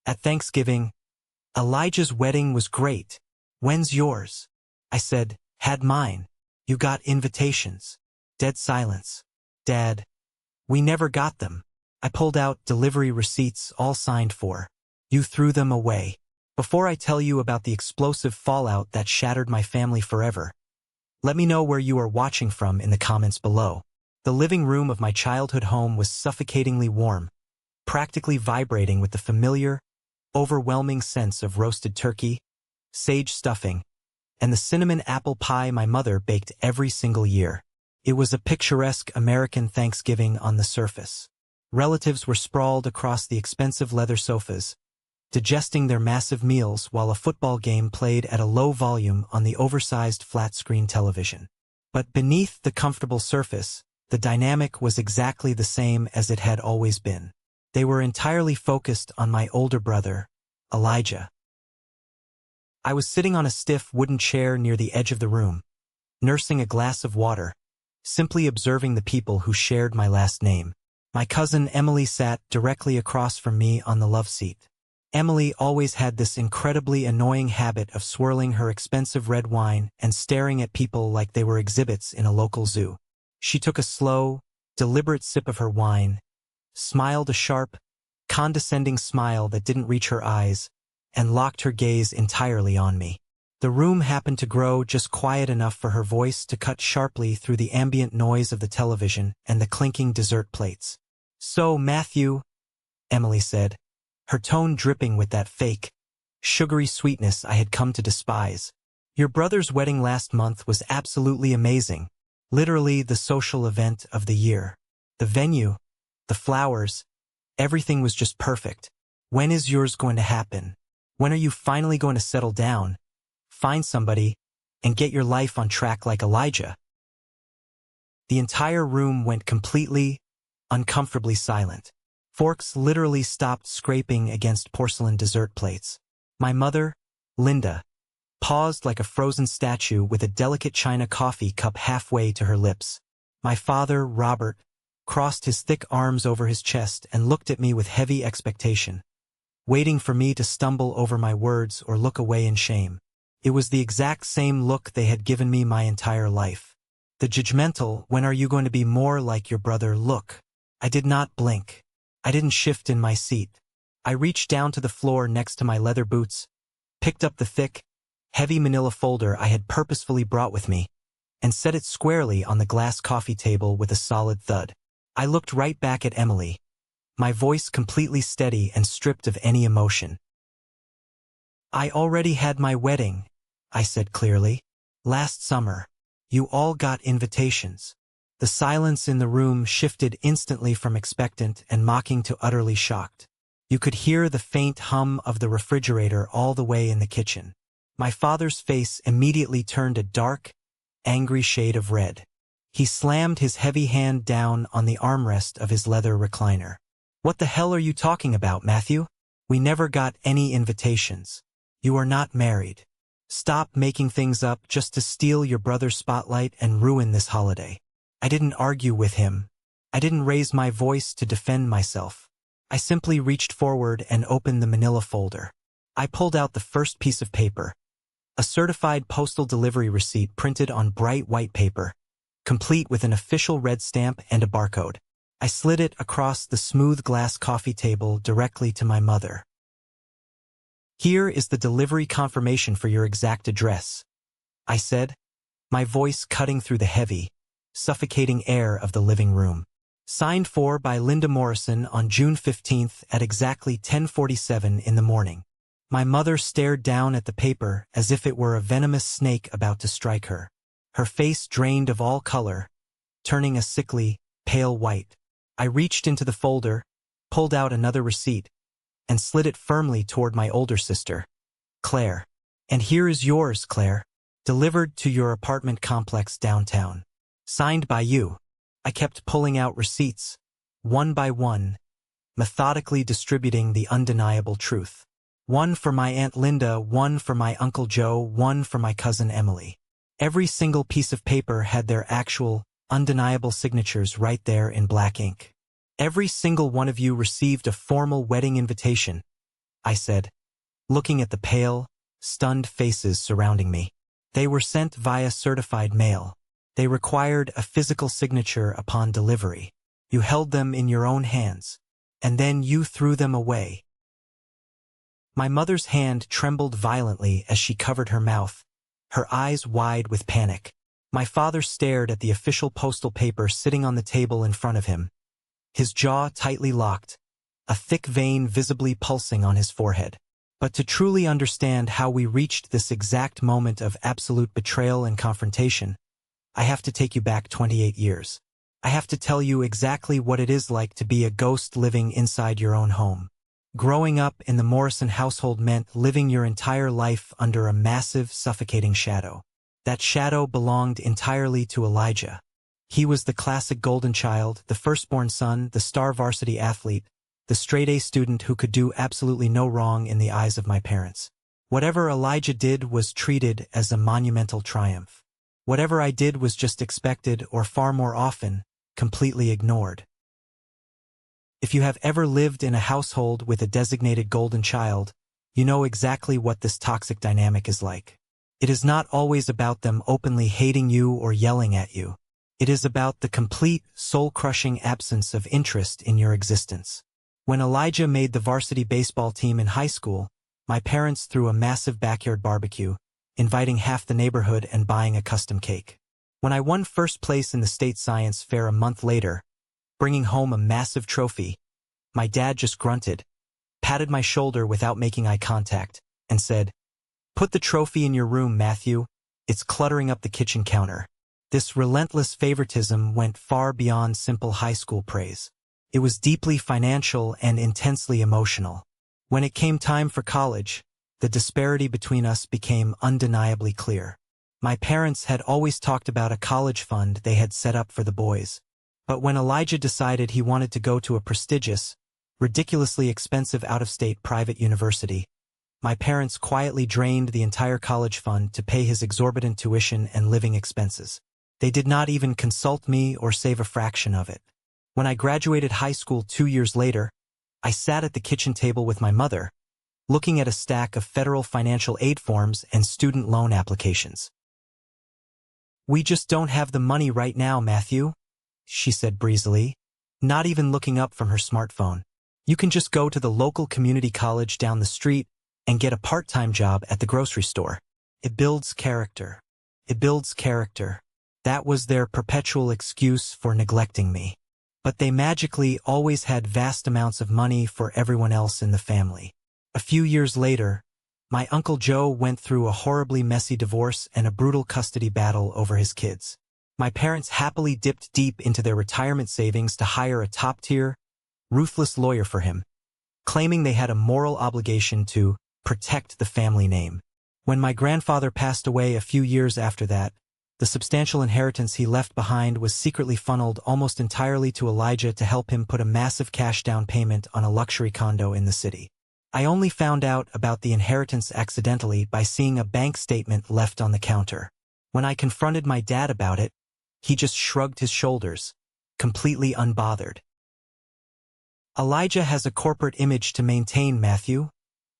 At Thanksgiving, Elijah's wedding was great. When's yours? I said, had mine. You got invitations. Dead silence. Dad, we never got them. I pulled out delivery receipts all signed for. You threw them away. Before I tell you about the explosive fallout that shattered my family forever, let me know where you are watching from in the comments below. The living room of my childhood home was suffocatingly warm, practically vibrating with the familiar, overwhelming sense of roasted turkey, sage stuffing, and the cinnamon apple pie my mother baked every single year. It was a picturesque American Thanksgiving on the surface. Relatives were sprawled across the expensive leather sofas, digesting their massive meals while a football game played at a low volume on the oversized flat-screen television. But beneath the comfortable surface, the dynamic was exactly the same as it had always been. They were entirely focused on my older brother, Elijah. I was sitting on a stiff wooden chair near the edge of the room, nursing a glass of water, simply observing the people who shared my last name. My cousin Emily sat directly across from me on the love seat. Emily always had this incredibly annoying habit of swirling her expensive red wine and staring at people like they were exhibits in a local zoo. She took a slow, deliberate sip of her wine, smiled a sharp, condescending smile that didn't reach her eyes, and locked her gaze entirely on me. The room happened to grow just quiet enough for her voice to cut sharply through the ambient noise of the television and the clinking dessert plates. "So, Matthew," Emily said, her tone dripping with that fake, sugary sweetness I had come to despise. "Your brother's wedding last month was absolutely amazing. Literally the social event of the year. The venue, the flowers, everything was just perfect. When is yours going to happen? When are you finally going to settle down, find somebody, and get your life on track like Elijah?" The entire room went completely, uncomfortably silent. Forks literally stopped scraping against porcelain dessert plates. My mother, Linda, paused like a frozen statue with a delicate china coffee cup halfway to her lips. My father, Robert, crossed his thick arms over his chest and looked at me with heavy expectation, waiting for me to stumble over my words or look away in shame. It was the exact same look they had given me my entire life. The judgmental, "when are you going to be more like your brother" look. I did not blink. I didn't shift in my seat. I reached down to the floor next to my leather boots, picked up the thick, heavy manila folder I had purposefully brought with me, and set it squarely on the glass coffee table with a solid thud. I looked right back at Emily, my voice completely steady and stripped of any emotion. "I already had my wedding," I said clearly. "Last summer. You all got invitations." The silence in the room shifted instantly from expectant and mocking to utterly shocked. You could hear the faint hum of the refrigerator all the way in the kitchen. My father's face immediately turned a dark, angry shade of red. He slammed his heavy hand down on the armrest of his leather recliner. "What the hell are you talking about, Matthew? We never got any invitations. You are not married. Stop making things up just to steal your brother's spotlight and ruin this holiday." I didn't argue with him. I didn't raise my voice to defend myself. I simply reached forward and opened the manila folder. I pulled out the first piece of paper, a certified postal delivery receipt printed on bright white paper, complete with an official red stamp and a barcode. I slid it across the smooth glass coffee table directly to my mother. "Here is the delivery confirmation for your exact address," I said, my voice cutting through the heavy, suffocating air of the living room. "Signed for by Linda Morrison on June 15th at exactly 10:47 in the morning." My mother stared down at the paper as if it were a venomous snake about to strike her. Her face drained of all color, turning a sickly, pale white. I reached into the folder, pulled out another receipt, and slid it firmly toward my older sister, Claire. "And here is yours, Claire. Delivered to your apartment complex downtown. Signed by you." I kept pulling out receipts, one by one, methodically distributing the undeniable truth. One for my Aunt Linda, one for my Uncle Joe, one for my cousin Emily. Every single piece of paper had their actual, undeniable signatures right there in black ink. "Every single one of you received a formal wedding invitation," I said, looking at the pale, stunned faces surrounding me. They were sent via certified mail. They required a physical signature upon delivery. You held them in your own hands, and then you threw them away. My mother's hand trembled violently as she covered her mouth, her eyes wide with panic. My father stared at the official postal paper sitting on the table in front of him, his jaw tightly locked, a thick vein visibly pulsing on his forehead. But to truly understand how we reached this exact moment of absolute betrayal and confrontation, I have to take you back 28 years. I have to tell you exactly what it is like to be a ghost living inside your own home. Growing up in the Morrison household meant living your entire life under a massive, suffocating shadow. That shadow belonged entirely to Elijah. He was the classic golden child, the firstborn son, the star varsity athlete, the straight-A student who could do absolutely no wrong in the eyes of my parents. Whatever Elijah did was treated as a monumental triumph. Whatever I did was just expected, or far more often, completely ignored. If you have ever lived in a household with a designated golden child, you know exactly what this toxic dynamic is like. It is not always about them openly hating you or yelling at you. It is about the complete, soul-crushing absence of interest in your existence. When Elijah made the varsity baseball team in high school, my parents threw a massive backyard barbecue, inviting half the neighborhood and buying a custom cake. When I won first place in the state science fair a month later, bringing home a massive trophy, my dad just grunted, patted my shoulder without making eye contact, and said, "Put the trophy in your room, Matthew. It's cluttering up the kitchen counter." This relentless favoritism went far beyond simple high school praise. It was deeply financial and intensely emotional. When it came time for college, the disparity between us became undeniably clear. My parents had always talked about a college fund they had set up for the boys. But when Elijah decided he wanted to go to a prestigious, ridiculously expensive out-of-state private university, my parents quietly drained the entire college fund to pay his exorbitant tuition and living expenses. They did not even consult me or save a fraction of it. When I graduated high school 2 years later, I sat at the kitchen table with my mother, looking at a stack of federal financial aid forms and student loan applications. "We just don't have the money right now, Matthew," she said breezily, not even looking up from her smartphone. "You can just go to the local community college down the street and get a part-time job at the grocery store. It builds character. It builds character." That was their perpetual excuse for neglecting me. But they magically always had vast amounts of money for everyone else in the family. A few years later, my Uncle Joe went through a horribly messy divorce and a brutal custody battle over his kids. My parents happily dipped deep into their retirement savings to hire a top-tier, ruthless lawyer for him, claiming they had a moral obligation to protect the family name. When my grandfather passed away a few years after that, the substantial inheritance he left behind was secretly funneled almost entirely to Elijah to help him put a massive cash down payment on a luxury condo in the city. I only found out about the inheritance accidentally by seeing a bank statement left on the counter. When I confronted my dad about it, he just shrugged his shoulders, completely unbothered. "Elijah has a corporate image to maintain, Matthew,"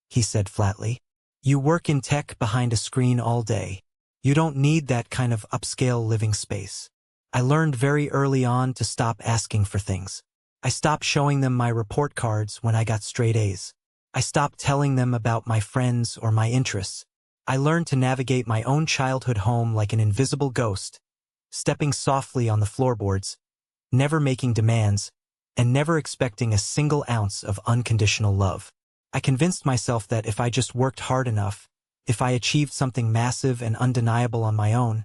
he said flatly. "You work in tech behind a screen all day. You don't need that kind of upscale living space." I learned very early on to stop asking for things. I stopped showing them my report cards when I got straight A's. I stopped telling them about my friends or my interests. I learned to navigate my own childhood home like an invisible ghost, stepping softly on the floorboards, never making demands, and never expecting a single ounce of unconditional love. I convinced myself that if I just worked hard enough, if I achieved something massive and undeniable on my own,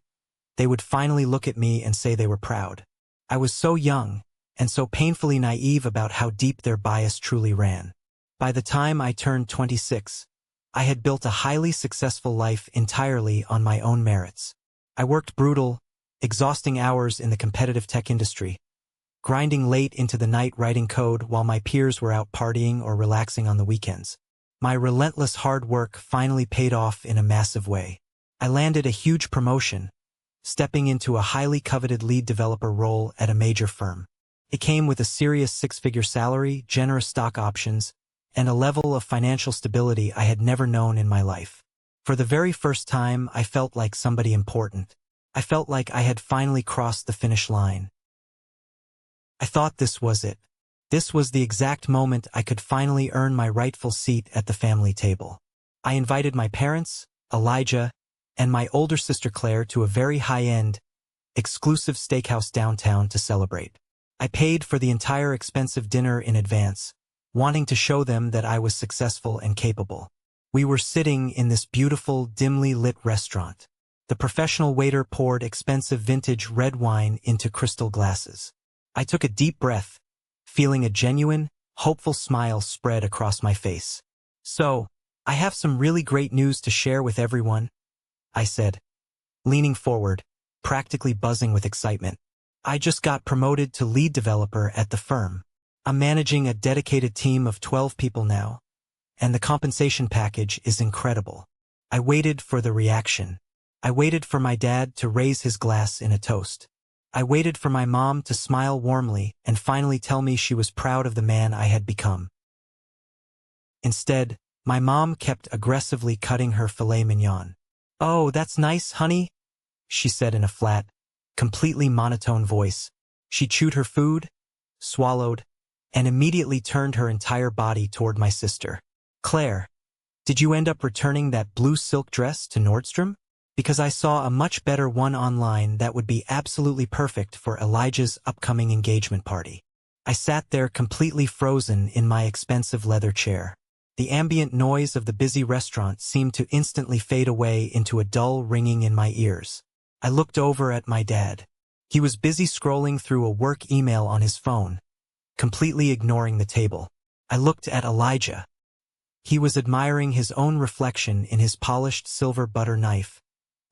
they would finally look at me and say they were proud. I was so young, and so painfully naive about how deep their bias truly ran. By the time I turned 26, I had built a highly successful life entirely on my own merits. I worked brutal, exhausting hours in the competitive tech industry, grinding late into the night writing code while my peers were out partying or relaxing on the weekends. My relentless hard work finally paid off in a massive way. I landed a huge promotion, stepping into a highly coveted lead developer role at a major firm. It came with a serious six-figure salary, generous stock options, and a level of financial stability I had never known in my life. For the very first time, I felt like somebody important. I felt like I had finally crossed the finish line. I thought this was it. This was the exact moment I could finally earn my rightful seat at the family table. I invited my parents, Elijah, and my older sister Claire to a very high-end, exclusive steakhouse downtown to celebrate. I paid for the entire expensive dinner in advance, wanting to show them that I was successful and capable. We were sitting in this beautiful, dimly lit restaurant. The professional waiter poured expensive vintage red wine into crystal glasses. I took a deep breath, feeling a genuine, hopeful smile spread across my face. "So, I have some really great news to share with everyone," I said, leaning forward, practically buzzing with excitement. "I just got promoted to lead developer at the firm. I'm managing a dedicated team of 12 people now, and the compensation package is incredible." I waited for the reaction. I waited for my dad to raise his glass in a toast. I waited for my mom to smile warmly and finally tell me she was proud of the man I had become. Instead, my mom kept aggressively cutting her filet mignon. "Oh, that's nice, honey," she said in a flat, completely monotone voice. She chewed her food, swallowed, and immediately turned her entire body toward my sister. "Claire, did you end up returning that blue silk dress to Nordstrom? Because I saw a much better one online that would be absolutely perfect for Elijah's upcoming engagement party." I sat there completely frozen in my expensive leather chair. The ambient noise of the busy restaurant seemed to instantly fade away into a dull ringing in my ears. I looked over at my dad. He was busy scrolling through a work email on his phone, completely ignoring the table. I looked at Elijah. He was admiring his own reflection in his polished silver butter knife,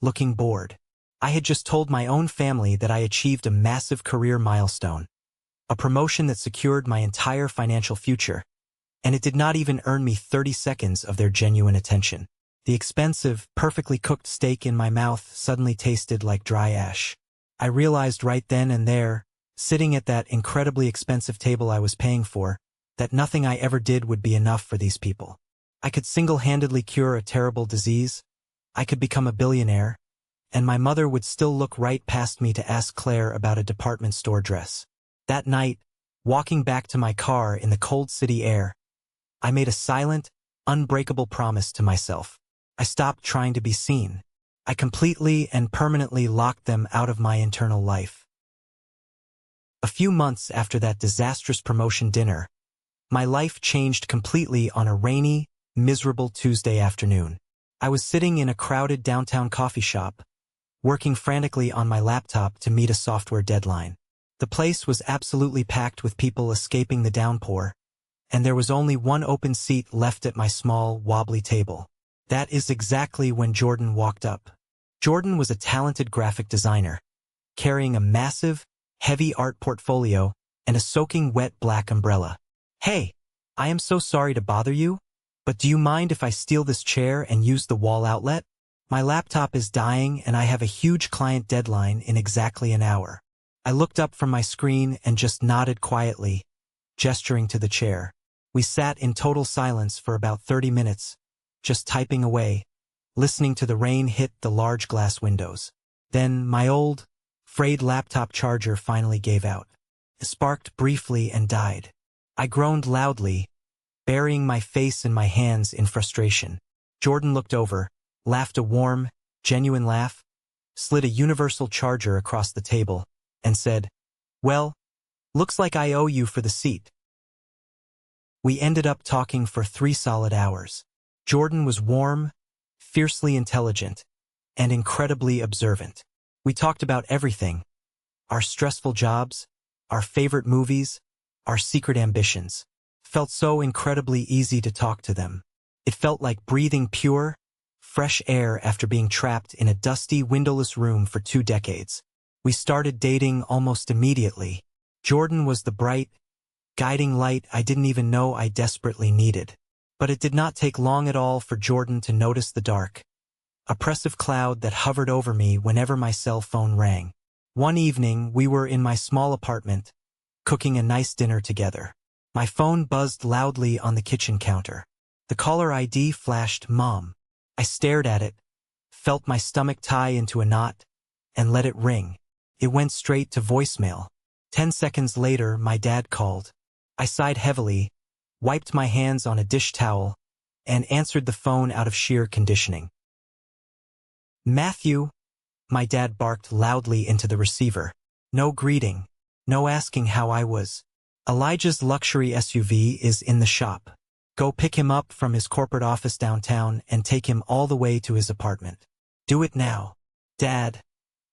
looking bored. I had just told my own family that I achieved a massive career milestone, a promotion that secured my entire financial future, and it did not even earn me 30 seconds of their genuine attention. The expensive, perfectly cooked steak in my mouth suddenly tasted like dry ash. I realized right then and there, sitting at that incredibly expensive table I was paying for, that nothing I ever did would be enough for these people. I could single-handedly cure a terrible disease, I could become a billionaire, and my mother would still look right past me to ask Claire about a department store dress. That night, walking back to my car in the cold city air, I made a silent, unbreakable promise to myself. I stopped trying to be seen. I completely and permanently locked them out of my internal life. A few months after that disastrous promotion dinner, my life changed completely on a rainy, miserable Tuesday afternoon. I was sitting in a crowded downtown coffee shop, working frantically on my laptop to meet a software deadline. The place was absolutely packed with people escaping the downpour, and there was only one open seat left at my small, wobbly table. That is exactly when Jordan walked up. Jordan was a talented graphic designer, carrying a massive, heavy art portfolio and a soaking wet black umbrella. "Hey, I am so sorry to bother you, but do you mind if I steal this chair and use the wall outlet? My laptop is dying and I have a huge client deadline in exactly an hour." I looked up from my screen and just nodded quietly, gesturing to the chair. We sat in total silence for about 30 minutes, just typing away, listening to the rain hit the large glass windows. Then my old, frayed laptop charger finally gave out. It sparked briefly and died. I groaned loudly, burying my face in my hands in frustration. Jordan looked over, laughed a warm, genuine laugh, slid a universal charger across the table, and said, "Well, looks like I owe you for the seat." We ended up talking for 3 solid hours. Jordan was warm, fiercely intelligent, and incredibly observant. We talked about everything: our stressful jobs, our favorite movies, our secret ambitions. Felt so incredibly easy to talk to them. It felt like breathing pure, fresh air after being trapped in a dusty, windowless room for 2 decades. We started dating almost immediately. Jordan was the bright, guiding light I didn't even know I desperately needed. But it did not take long at all for Jordan to notice the dark, oppressive cloud that hovered over me whenever my cell phone rang. One evening, we were in my small apartment, cooking a nice dinner together. My phone buzzed loudly on the kitchen counter. The caller ID flashed Mom. I stared at it, felt my stomach tie into a knot, and let it ring. It went straight to voicemail. 10 seconds later, my dad called. I sighed heavily, wiped my hands on a dish towel, and answered the phone out of sheer conditioning. Matthew, my dad barked loudly into the receiver. No greeting, no asking how I was. Elijah's luxury SUV is in the shop. Go pick him up from his corporate office downtown and take him all the way to his apartment. Do it now. Dad,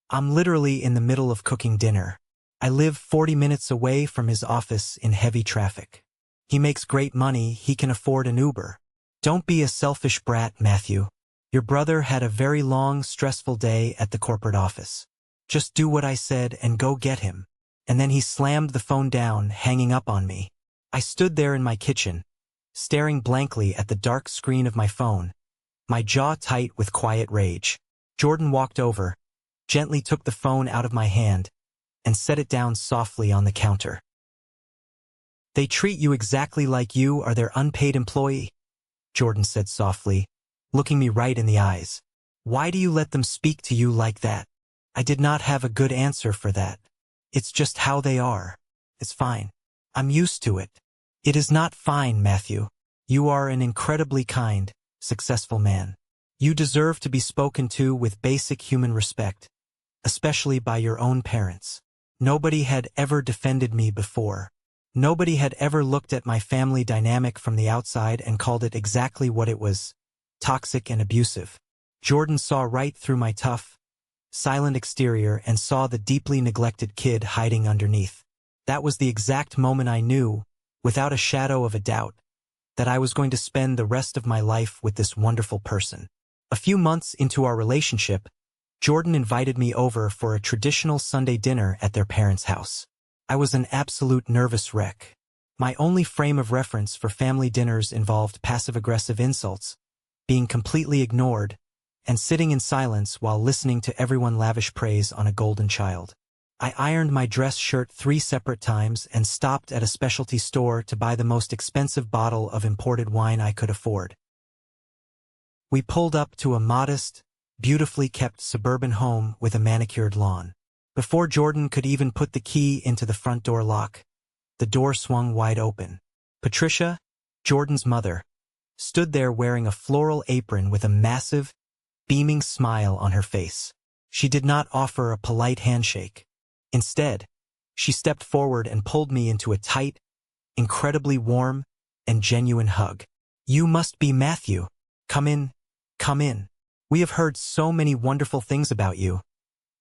I'm literally in the middle of cooking dinner. I live 40 minutes away from his office in heavy traffic. He makes great money, he can afford an Uber. Don't be a selfish brat, Matthew. Your brother had a very long, stressful day at the corporate office. Just do what I said and go get him. And then he slammed the phone down, hanging up on me. I stood there in my kitchen, staring blankly at the dark screen of my phone, my jaw tight with quiet rage. Jordan walked over, gently took the phone out of my hand, and set it down softly on the counter. They treat you exactly like you are their unpaid employee, Jordan said softly, looking me right in the eyes. Why do you let them speak to you like that? I did not have a good answer for that. It's just how they are. It's fine. I'm used to it. It is not fine, Matthew. You are an incredibly kind, successful man. You deserve to be spoken to with basic human respect, especially by your own parents. Nobody had ever defended me before. Nobody had ever looked at my family dynamic from the outside and called it exactly what it was, toxic and abusive. Jordan saw right through my tough, silent exterior and saw the deeply neglected kid hiding underneath. That was the exact moment I knew, without a shadow of a doubt, that I was going to spend the rest of my life with this wonderful person. A few months into our relationship, Jordan invited me over for a traditional Sunday dinner at their parents' house. I was an absolute nervous wreck. My only frame of reference for family dinners involved passive-aggressive insults, being completely ignored, and sitting in silence while listening to everyone lavish praise on a golden child. I ironed my dress shirt 3 separate times and stopped at a specialty store to buy the most expensive bottle of imported wine I could afford. We pulled up to a modest, beautifully kept suburban home with a manicured lawn. Before Jordan could even put the key into the front door lock, the door swung wide open. Patricia, Jordan's mother, stood there wearing a floral apron with a massive, beaming smile on her face. She did not offer a polite handshake. Instead, she stepped forward and pulled me into a tight, incredibly warm, and genuine hug. You must be Matthew. Come in, come in. We have heard so many wonderful things about you,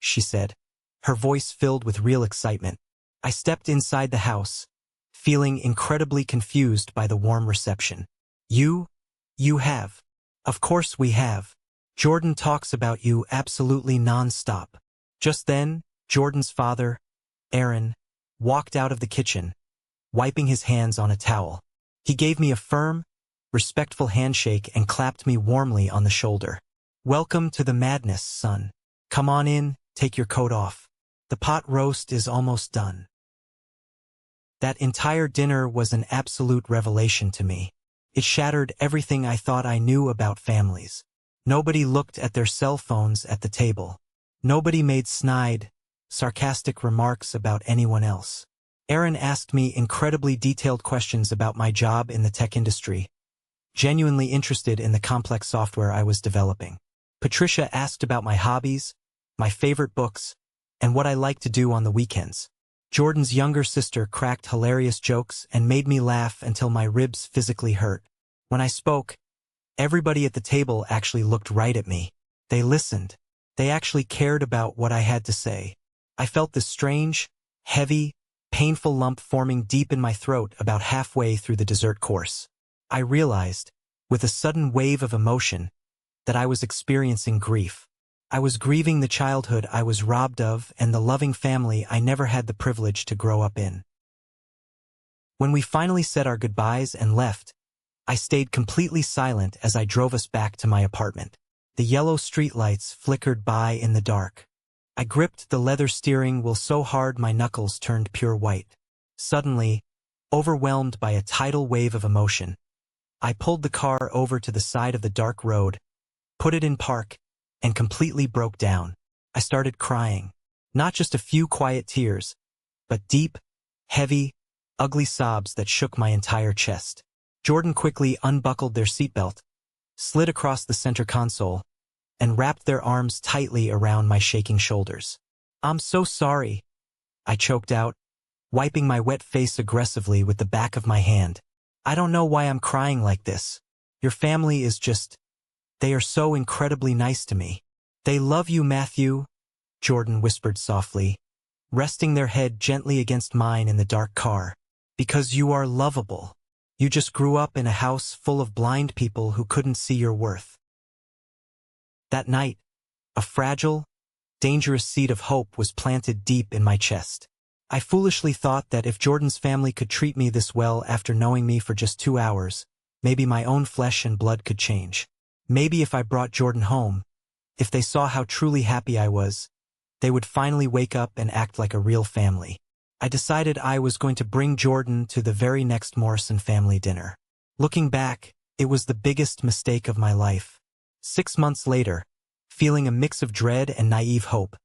she said, her voice filled with real excitement. I stepped inside the house, feeling incredibly confused by the warm reception. You have. Of course we have. Jordan talks about you absolutely non-stop. Just then, Jordan's father, Aaron, walked out of the kitchen, wiping his hands on a towel. He gave me a firm, respectful handshake and clapped me warmly on the shoulder. Welcome to the madness, son. Come on in, take your coat off. The pot roast is almost done. That entire dinner was an absolute revelation to me. It shattered everything I thought I knew about families. Nobody looked at their cell phones at the table. Nobody made snide, sarcastic remarks about anyone else. Aaron asked me incredibly detailed questions about my job in the tech industry, genuinely interested in the complex software I was developing. Patricia asked about my hobbies, my favorite books, and what I like to do on the weekends. Jordan's younger sister cracked hilarious jokes and made me laugh until my ribs physically hurt. When I spoke, everybody at the table actually looked right at me. They listened. They actually cared about what I had to say. I felt this strange, heavy, painful lump forming deep in my throat about halfway through the dessert course. I realized, with a sudden wave of emotion, that I was experiencing grief. I was grieving the childhood I was robbed of and the loving family I never had the privilege to grow up in. When we finally said our goodbyes and left, I stayed completely silent as I drove us back to my apartment. The yellow streetlights flickered by in the dark. I gripped the leather steering wheel so hard my knuckles turned pure white. Suddenly, overwhelmed by a tidal wave of emotion. I pulled the car over to the side of the dark road, put it in park, and completely broke down. I started crying. Not just a few quiet tears, but deep, heavy, ugly sobs that shook my entire chest. Jordan quickly unbuckled their seatbelt, slid across the center console, and wrapped their arms tightly around my shaking shoulders. "I'm so sorry," I choked out, wiping my wet face aggressively with the back of my hand. "I don't know why I'm crying like this. Your family is just... they are so incredibly nice to me." "They love you, Matthew," Jordan whispered softly, resting their head gently against mine in the dark car. "Because you are lovable. You just grew up in a house full of blind people who couldn't see your worth." That night, a fragile, dangerous seed of hope was planted deep in my chest. I foolishly thought that if Jordan's family could treat me this well after knowing me for just 2 hours, maybe my own flesh and blood could change. Maybe if I brought Jordan home, if they saw how truly happy I was, they would finally wake up and act like a real family. I decided I was going to bring Jordan to the very next Morrison family dinner. Looking back, it was the biggest mistake of my life. 6 months later, feeling a mix of dread and naive hope,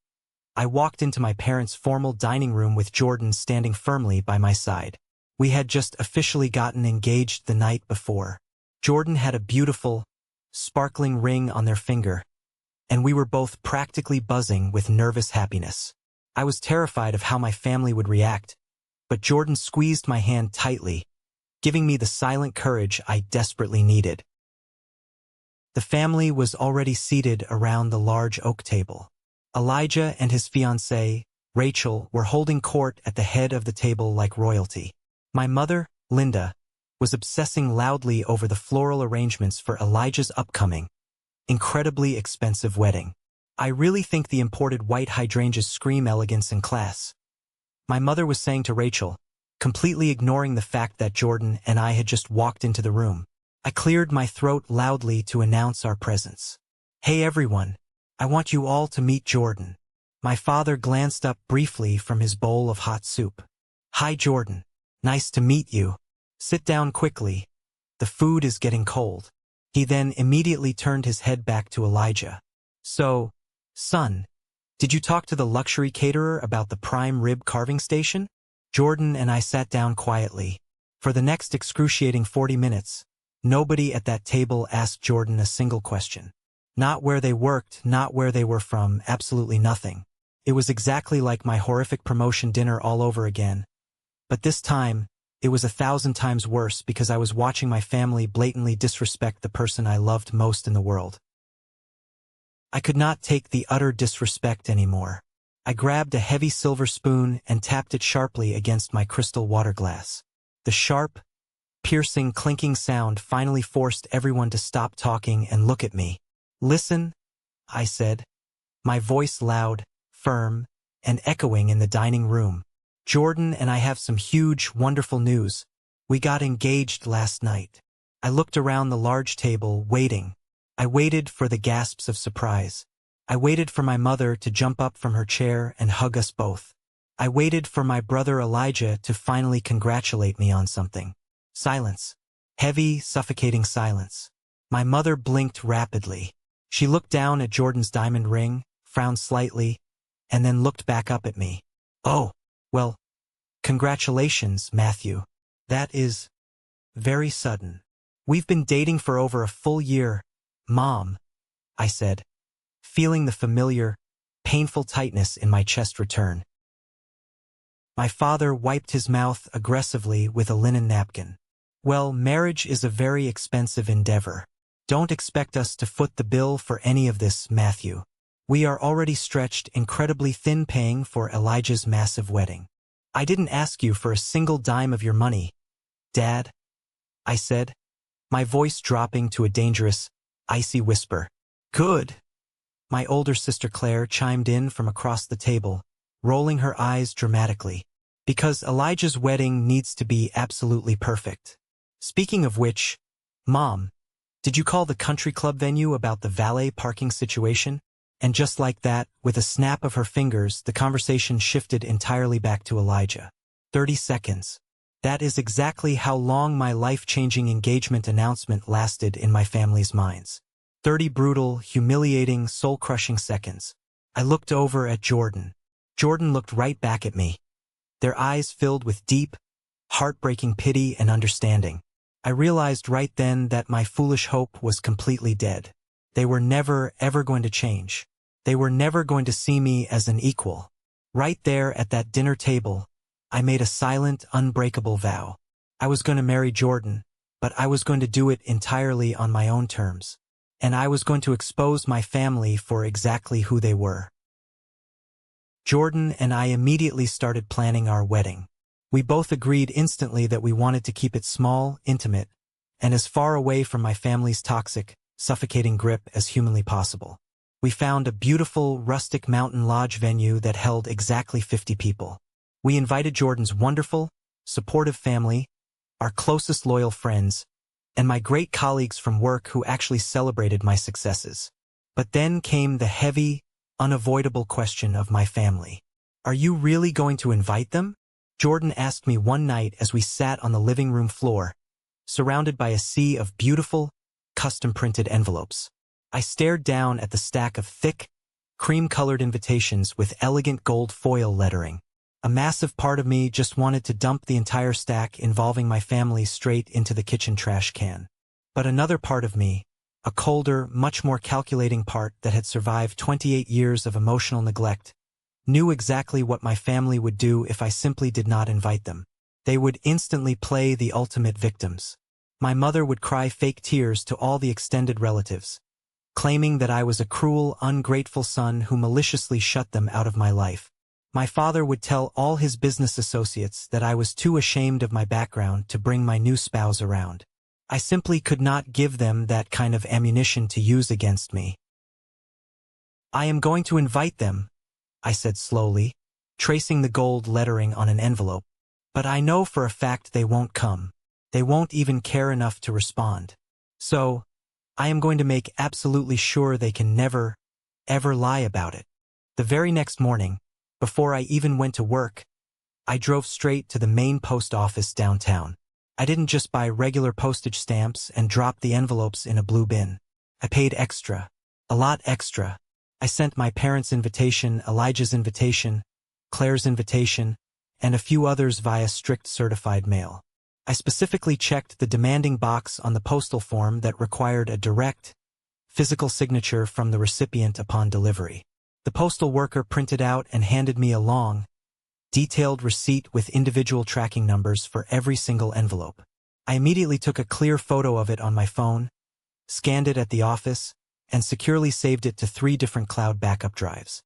I walked into my parents' formal dining room with Jordan standing firmly by my side. We had just officially gotten engaged the night before. Jordan had a beautiful, sparkling ring on their finger, and we were both practically buzzing with nervous happiness. I was terrified of how my family would react, but Jordan squeezed my hand tightly, giving me the silent courage I desperately needed. The family was already seated around the large oak table. Elijah and his fiancée, Rachel, were holding court at the head of the table like royalty. My mother, Linda, was obsessing loudly over the floral arrangements for Elijah's upcoming, incredibly expensive wedding. "I really think the imported white hydrangeas scream elegance and class," my mother was saying to Rachel, completely ignoring the fact that Jordan and I had just walked into the room. I cleared my throat loudly to announce our presence. "Hey everyone, I want you all to meet Jordan." My father glanced up briefly from his bowl of hot soup. "Hi Jordan. Nice to meet you. Sit down quickly. The food is getting cold." He then immediately turned his head back to Elijah. "So, son, did you talk to the luxury caterer about the prime rib carving station?" Jordan and I sat down quietly. For the next excruciating 40 minutes, nobody at that table asked Jordan a single question. Not where they worked, not where they were from, absolutely nothing. It was exactly like my horrific promotion dinner all over again. But this time, it was 1,000 times worse because I was watching my family blatantly disrespect the person I loved most in the world. I could not take the utter disrespect anymore. I grabbed a heavy silver spoon and tapped it sharply against my crystal water glass. The sharp, piercing, clinking sound finally forced everyone to stop talking and look at me. "Listen," I said, my voice loud, firm, and echoing in the dining room. "Jordan and I have some huge, wonderful news. We got engaged last night." I looked around the large table, waiting. I waited for the gasps of surprise. I waited for my mother to jump up from her chair and hug us both. I waited for my brother Elijah to finally congratulate me on something. Silence. Heavy, suffocating silence. My mother blinked rapidly. She looked down at Jordan's diamond ring, frowned slightly, and then looked back up at me. "Oh, well, congratulations, Matthew. That is very sudden." "We've been dating for over a full year, Mom," I said, feeling the familiar, painful tightness in my chest return. My father wiped his mouth aggressively with a linen napkin. "Well, marriage is a very expensive endeavor. Don't expect us to foot the bill for any of this, Matthew. We are already stretched incredibly thin paying for Elijah's massive wedding. I didn't ask you for a single dime of your money, Dad," I said, my voice dropping to a dangerous, icy whisper. "Good," my older sister Claire chimed in from across the table, rolling her eyes dramatically. "Because Elijah's wedding needs to be absolutely perfect. Speaking of which, Mom, did you call the country club venue about the valet parking situation?" And just like that, with a snap of her fingers, the conversation shifted entirely back to Elijah. 30 seconds. That is exactly how long my life-changing engagement announcement lasted in my family's minds. 30 brutal, humiliating, soul-crushing seconds. I looked over at Jordan. Jordan looked right back at me, their eyes filled with deep, heartbreaking pity and understanding. I realized right then that my foolish hope was completely dead. They were never, ever going to change. They were never going to see me as an equal. Right there at that dinner table, I made a silent, unbreakable vow. I was going to marry Jordan, but I was going to do it entirely on my own terms. And I was going to expose my family for exactly who they were. Jordan and I immediately started planning our wedding. We both agreed instantly that we wanted to keep it small, intimate, and as far away from my family's toxic, suffocating grip as humanly possible. We found a beautiful, rustic mountain lodge venue that held exactly 50 people. We invited Jordan's wonderful, supportive family, our closest loyal friends, and my great colleagues from work who actually celebrated my successes. But then came the heavy, unavoidable question of my family. Are you really going to invite them? Jordan asked me one night as we sat on the living room floor, surrounded by a sea of beautiful, custom-printed envelopes. I stared down at the stack of thick, cream-colored invitations with elegant gold foil lettering. A massive part of me just wanted to dump the entire stack involving my family straight into the kitchen trash can. But another part of me, a colder, much more calculating part that had survived 28 years of emotional neglect, knew exactly what my family would do if I simply did not invite them. They would instantly play the ultimate victims. My mother would cry fake tears to all the extended relatives, claiming that I was a cruel, ungrateful son who maliciously shut them out of my life. My father would tell all his business associates that I was too ashamed of my background to bring my new spouse around. I simply could not give them that kind of ammunition to use against me. I am going to invite them, I said slowly, tracing the gold lettering on an envelope. But I know for a fact they won't come. They won't even care enough to respond. So, I am going to make absolutely sure they can never, ever lie about it. The very next morning, before I even went to work, I drove straight to the main post office downtown. I didn't just buy regular postage stamps and drop the envelopes in a blue bin. I paid extra, a lot extra. I sent my parents' invitation, Elijah's invitation, Claire's invitation, and a few others via strict certified mail. I specifically checked the demanding box on the postal form that required a direct, physical signature from the recipient upon delivery. The postal worker printed out and handed me a long, detailed receipt with individual tracking numbers for every single envelope. I immediately took a clear photo of it on my phone, scanned it at the office, and securely saved it to 3 different cloud backup drives.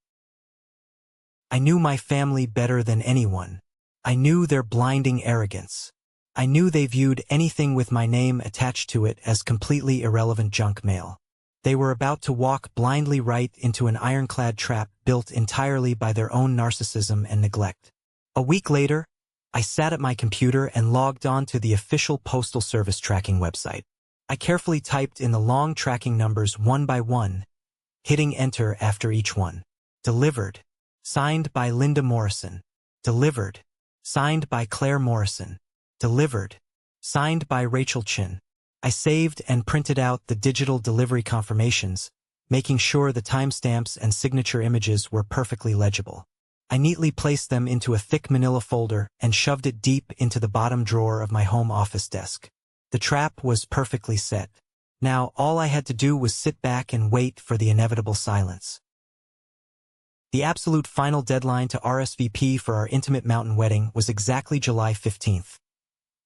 I knew my family better than anyone. I knew their blinding arrogance. I knew they viewed anything with my name attached to it as completely irrelevant junk mail. They were about to walk blindly right into an ironclad trap built entirely by their own narcissism and neglect. A week later, I sat at my computer and logged on to the official Postal Service tracking website. I carefully typed in the long tracking numbers one by one, hitting enter after each one. Delivered. Signed by Linda Morrison. Delivered. Signed by Claire Morrison. Delivered. Signed by Rachel Chin. I saved and printed out the digital delivery confirmations, making sure the timestamps and signature images were perfectly legible. I neatly placed them into a thick manila folder and shoved it deep into the bottom drawer of my home office desk. The trap was perfectly set. Now all I had to do was sit back and wait for the inevitable silence. The absolute final deadline to RSVP for our intimate mountain wedding was exactly July 15th.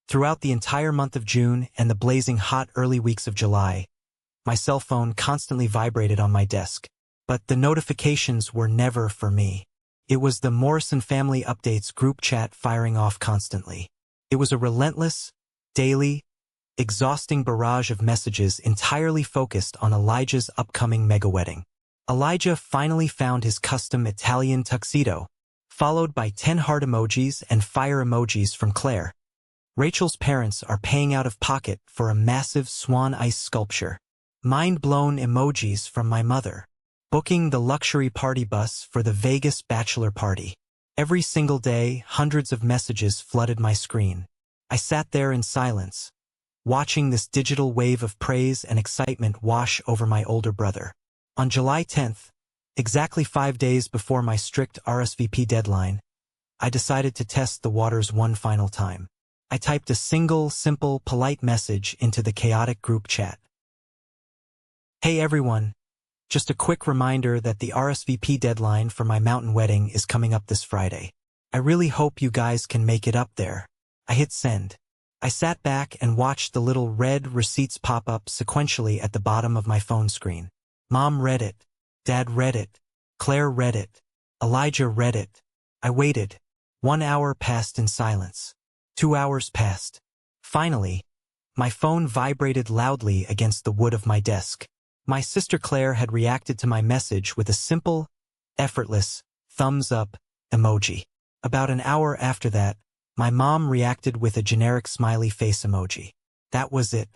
Throughout the entire month of June and the blazing hot early weeks of July, my cell phone constantly vibrated on my desk. But the notifications were never for me. It was the Morrison Family Updates group chat firing off constantly. It was a relentless, daily, exhausting barrage of messages entirely focused on Elijah's upcoming mega wedding. Elijah finally found his custom Italian tuxedo, followed by 10 heart emojis and fire emojis from Claire. Rachel's parents are paying out of pocket for a massive swan ice sculpture. Mind-blown emojis from my mother. Booking the luxury party bus for the Vegas bachelor party. Every single day, hundreds of messages flooded my screen. I sat there in silence, watching this digital wave of praise and excitement wash over my older brother. On July 10th, exactly 5 days before my strict RSVP deadline, I decided to test the waters one final time. I typed a single, simple, polite message into the chaotic group chat. Hey everyone, just a quick reminder that the RSVP deadline for my mountain wedding is coming up this Friday. I really hope you guys can make it up there. I hit send. I sat back and watched the little red receipts pop up sequentially at the bottom of my phone screen. Mom read it. Dad read it. Claire read it. Elijah read it. I waited. 1 hour passed in silence. 2 hours passed. Finally, my phone vibrated loudly against the wood of my desk. My sister Claire had reacted to my message with a simple, effortless, thumbs up emoji. About an hour after that, my mom reacted with a generic smiley face emoji. That was it.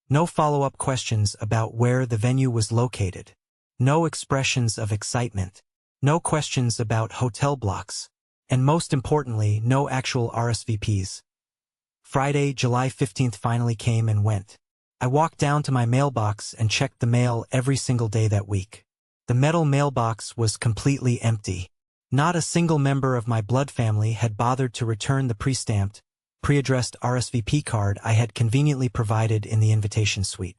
No follow-up questions about where the venue was located. No expressions of excitement. No questions about hotel blocks. And most importantly, no actual RSVPs. Friday, July 15th finally came and went. I walked down to my mailbox and checked the mail every single day that week. The metal mailbox was completely empty. Not a single member of my blood family had bothered to return the pre-stamped, pre-addressed RSVP card I had conveniently provided in the invitation suite.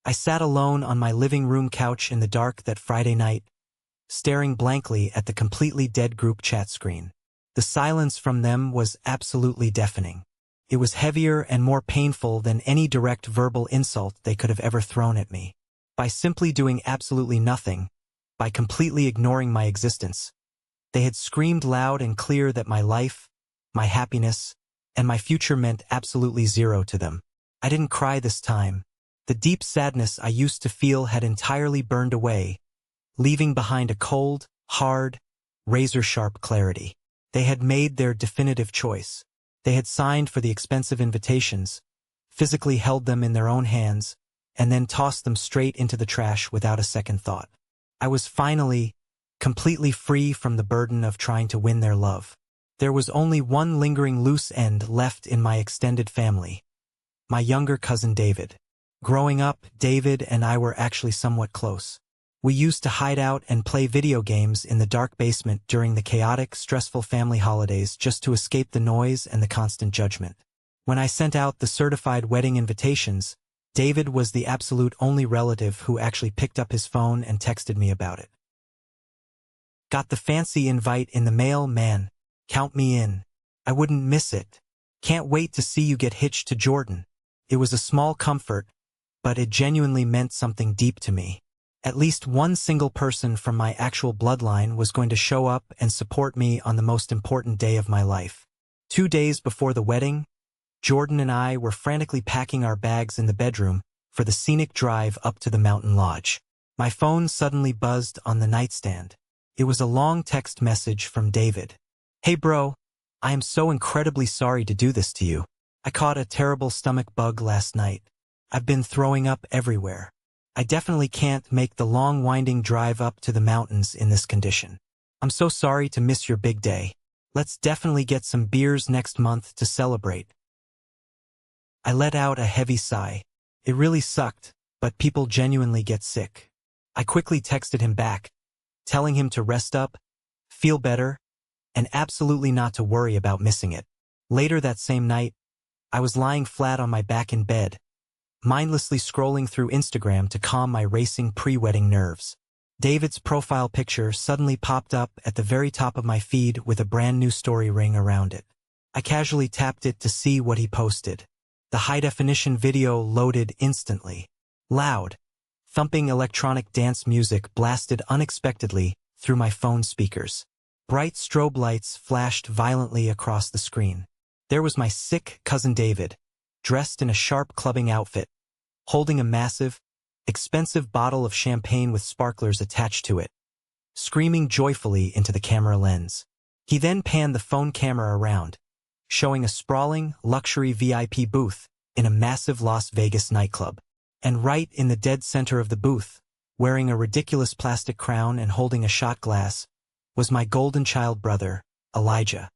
I sat alone on my living room couch in the dark that Friday night, staring blankly at the completely dead group chat screen. The silence from them was absolutely deafening. It was heavier and more painful than any direct verbal insult they could have ever thrown at me. By simply doing absolutely nothing, by completely ignoring my existence, they had screamed loud and clear that my life, my happiness, and my future meant absolutely zero to them. I didn't cry this time. The deep sadness I used to feel had entirely burned away, leaving behind a cold, hard, razor-sharp clarity. They had made their definitive choice. They had signed for the expensive invitations, physically held them in their own hands, and then tossed them straight into the trash without a second thought. I was finally, completely free from the burden of trying to win their love. There was only one lingering loose end left in my extended family: my younger cousin David. Growing up, David and I were actually somewhat close. We used to hide out and play video games in the dark basement during the chaotic, stressful family holidays just to escape the noise and the constant judgment. When I sent out the certified wedding invitations, David was the absolute only relative who actually picked up his phone and texted me about it. Got the fancy invite in the mail, man. Count me in. I wouldn't miss it. Can't wait to see you get hitched to Jordan. It was a small comfort, but it genuinely meant something deep to me. At least one single person from my actual bloodline was going to show up and support me on the most important day of my life. 2 days before the wedding, Jordan and I were frantically packing our bags in the bedroom for the scenic drive up to the mountain lodge. My phone suddenly buzzed on the nightstand. It was a long text message from David. Hey bro, I am so incredibly sorry to do this to you. I caught a terrible stomach bug last night. I've been throwing up everywhere. I definitely can't make the long winding drive up to the mountains in this condition. I'm so sorry to miss your big day. Let's definitely get some beers next month to celebrate. I let out a heavy sigh. It really sucked, but people genuinely get sick. I quickly texted him back, telling him to rest up, feel better, and absolutely not to worry about missing it. Later that same night, I was lying flat on my back in bed, mindlessly scrolling through Instagram to calm my racing pre-wedding nerves. David's profile picture suddenly popped up at the very top of my feed with a brand new story ring around it. I casually tapped it to see what he posted. The high-definition video loaded instantly. Loud, thumping electronic dance music blasted unexpectedly through my phone speakers. Bright strobe lights flashed violently across the screen. There was my sick cousin David, dressed in a sharp clubbing outfit, holding a massive, expensive bottle of champagne with sparklers attached to it, screaming joyfully into the camera lens. He then panned the phone camera around, showing a sprawling, luxury VIP booth in a massive Las Vegas nightclub. And right in the dead center of the booth, wearing a ridiculous plastic crown and holding a shot glass, was my golden child brother, Elijah.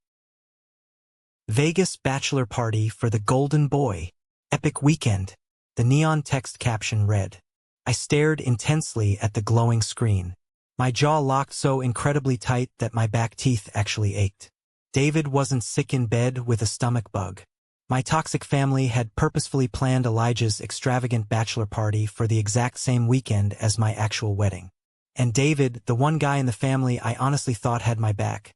Vegas bachelor party for the golden boy. Epic weekend. The neon text caption read. I stared intensely at the glowing screen. My jaw locked so incredibly tight that my back teeth actually ached. David wasn't sick in bed with a stomach bug. My toxic family had purposefully planned Elijah's extravagant bachelor party for the exact same weekend as my actual wedding. And David, the one guy in the family I honestly thought had my back,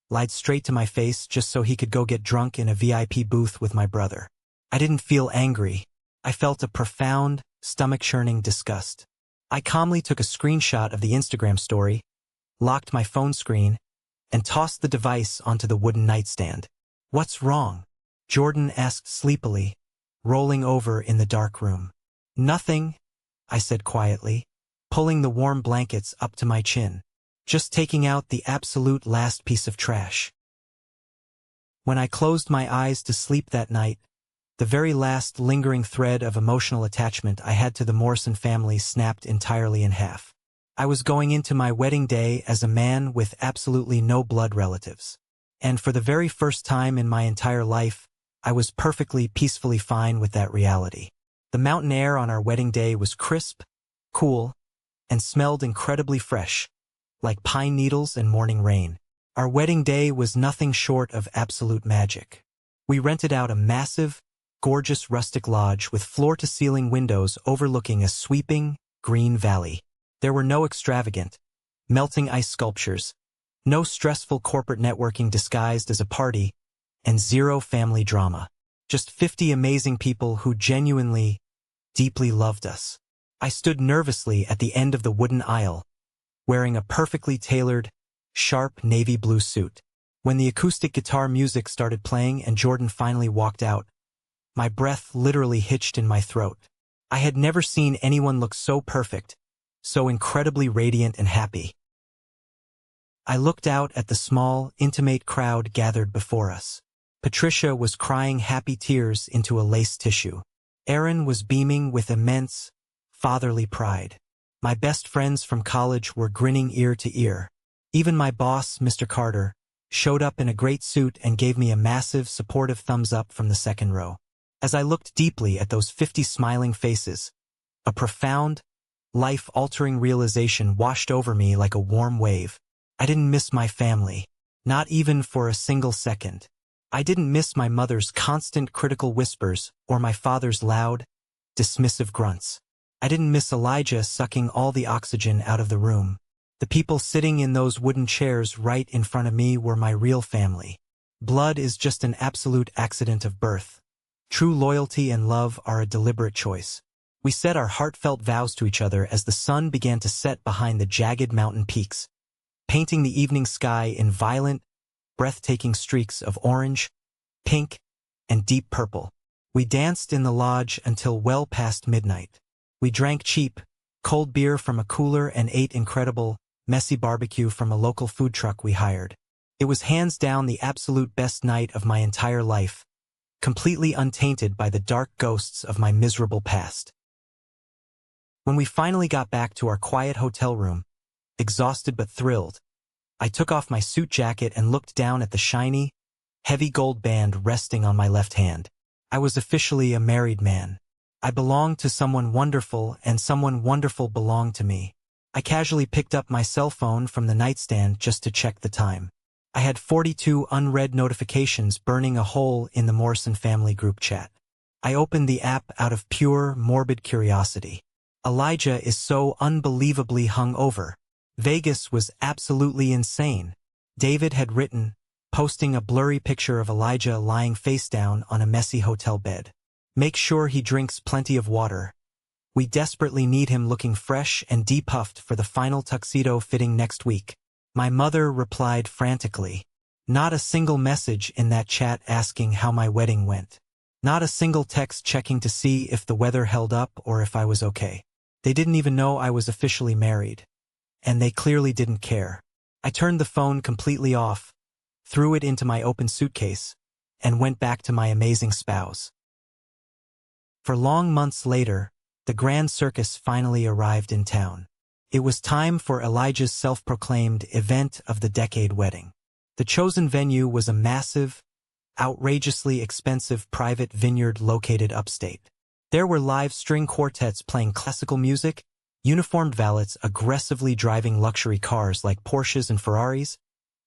lied straight to my face just so he could go get drunk in a VIP booth with my brother. I didn't feel angry. I felt a profound, stomach-churning disgust. I calmly took a screenshot of the Instagram story, locked my phone screen, and tossed the device onto the wooden nightstand. What's wrong? Jordan asked sleepily, rolling over in the dark room. Nothing, I said quietly, pulling the warm blankets up to my chin. Just taking out the absolute last piece of trash. When I closed my eyes to sleep that night, the very last lingering thread of emotional attachment I had to the Morrison family snapped entirely in half. I was going into my wedding day as a man with absolutely no blood relatives. And for the very first time in my entire life, I was perfectly peacefully fine with that reality. The mountain air on our wedding day was crisp, cool, and smelled incredibly fresh, like pine needles and morning rain. Our wedding day was nothing short of absolute magic. We rented out a massive, gorgeous rustic lodge with floor-to-ceiling windows overlooking a sweeping, green valley. There were no extravagant, melting ice sculptures, no stressful corporate networking disguised as a party, and zero family drama. Just 50 amazing people who genuinely, deeply loved us. I stood nervously at the end of the wooden aisle, wearing a perfectly tailored, sharp navy blue suit. When the acoustic guitar music started playing and Jordan finally walked out, my breath literally hitched in my throat. I had never seen anyone look so perfect, so incredibly radiant and happy. I looked out at the small, intimate crowd gathered before us. Patricia was crying happy tears into a lace tissue. Aaron was beaming with immense, fatherly pride. My best friends from college were grinning ear to ear. Even my boss, Mr. Carter, showed up in a great suit and gave me a massive, supportive thumbs up from the second row. As I looked deeply at those 50 smiling faces, a profound, life-altering realization washed over me like a warm wave. I didn't miss my family, not even for a single second. I didn't miss my mother's constant critical whispers or my father's loud, dismissive grunts. I didn't miss Elijah sucking all the oxygen out of the room. The people sitting in those wooden chairs right in front of me were my real family. Blood is just an absolute accident of birth. True loyalty and love are a deliberate choice. We said our heartfelt vows to each other as the sun began to set behind the jagged mountain peaks, painting the evening sky in violent, breathtaking streaks of orange, pink, and deep purple. We danced in the lodge until well past midnight. We drank cheap, cold beer from a cooler and ate incredible, messy barbecue from a local food truck we hired. It was hands down the absolute best night of my entire life, completely untainted by the dark ghosts of my miserable past. When we finally got back to our quiet hotel room, exhausted but thrilled, I took off my suit jacket and looked down at the shiny, heavy gold band resting on my left hand. I was officially a married man. I belonged to someone wonderful, and someone wonderful belonged to me. I casually picked up my cell phone from the nightstand just to check the time. I had 42 unread notifications burning a hole in the Morrison family group chat. I opened the app out of pure, morbid curiosity. Elijah is so unbelievably hungover. Vegas was absolutely insane. David had written, posting a blurry picture of Elijah lying face down on a messy hotel bed. Make sure he drinks plenty of water. We desperately need him looking fresh and depuffed for the final tuxedo fitting next week. My mother replied frantically. Not a single message in that chat asking how my wedding went. Not a single text checking to see if the weather held up or if I was okay. They didn't even know I was officially married. And they clearly didn't care. I turned the phone completely off, threw it into my open suitcase, and went back to my amazing spouse. For long months later, the grand circus finally arrived in town. It was time for Elijah's self-proclaimed event of the decade wedding. The chosen venue was a massive, outrageously expensive private vineyard located upstate. There were live string quartets playing classical music, uniformed valets aggressively driving luxury cars like Porsches and Ferraris,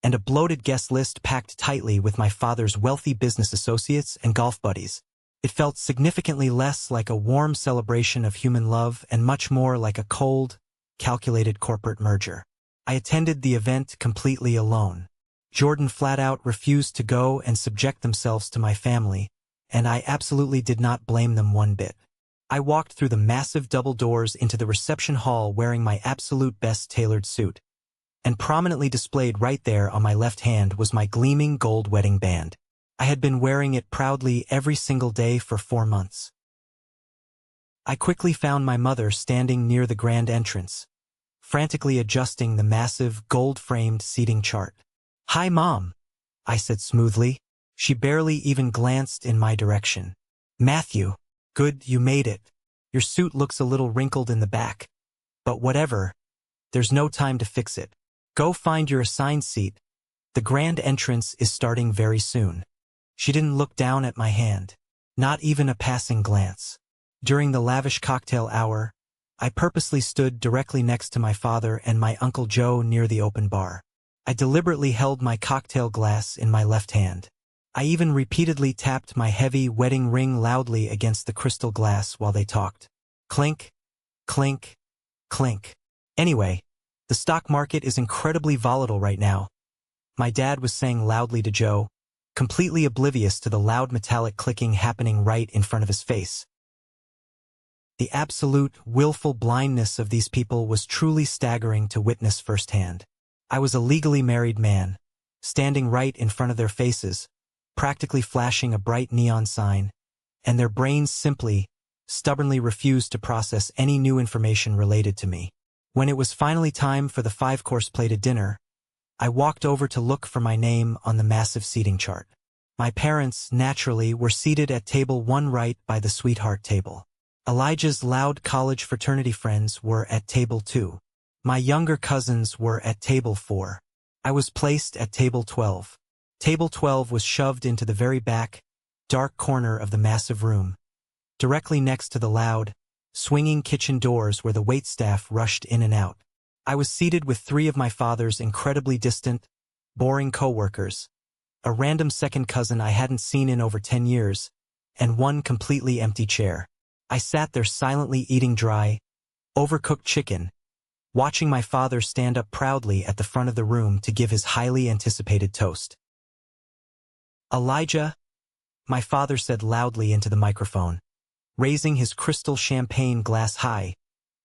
and a bloated guest list packed tightly with my father's wealthy business associates and golf buddies. It felt significantly less like a warm celebration of human love and much more like a cold, calculated corporate merger. I attended the event completely alone. Jordan flat out refused to go and subject themselves to my family, and I absolutely did not blame them one bit. I walked through the massive double doors into the reception hall wearing my absolute best tailored suit, and prominently displayed right there on my left hand was my gleaming gold wedding band. I had been wearing it proudly every single day for 4 months. I quickly found my mother standing near the grand entrance, frantically adjusting the massive, gold-framed seating chart. "Hi, Mom," I said smoothly. She barely even glanced in my direction. "Matthew, good, you made it. Your suit looks a little wrinkled in the back. But whatever, there's no time to fix it. Go find your assigned seat. The grand entrance is starting very soon." She didn't look down at my hand, not even a passing glance. During the lavish cocktail hour, I purposely stood directly next to my father and my Uncle Joe near the open bar. I deliberately held my cocktail glass in my left hand. I even repeatedly tapped my heavy wedding ring loudly against the crystal glass while they talked. Clink, clink, clink. "Anyway, the stock market is incredibly volatile right now," my dad was saying loudly to Joe, completely oblivious to the loud metallic clicking happening right in front of his face. The absolute, willful blindness of these people was truly staggering to witness firsthand. I was a legally married man, standing right in front of their faces, practically flashing a bright neon sign, and their brains simply, stubbornly refused to process any new information related to me. When it was finally time for the 5-course plated dinner, I walked over to look for my name on the massive seating chart. My parents, naturally, were seated at table 1 right by the sweetheart table. Elijah's loud college fraternity friends were at table 2. My younger cousins were at table 4. I was placed at table 12. Table 12 was shoved into the very back, dark corner of the massive room, directly next to the loud, swinging kitchen doors where the waitstaff rushed in and out. I was seated with 3 of my father's incredibly distant, boring coworkers, a random second cousin I hadn't seen in over 10 years, and 1 completely empty chair. I sat there silently eating dry, overcooked chicken, watching my father stand up proudly at the front of the room to give his highly anticipated toast. "Elijah," my father said loudly into the microphone, raising his crystal champagne glass high,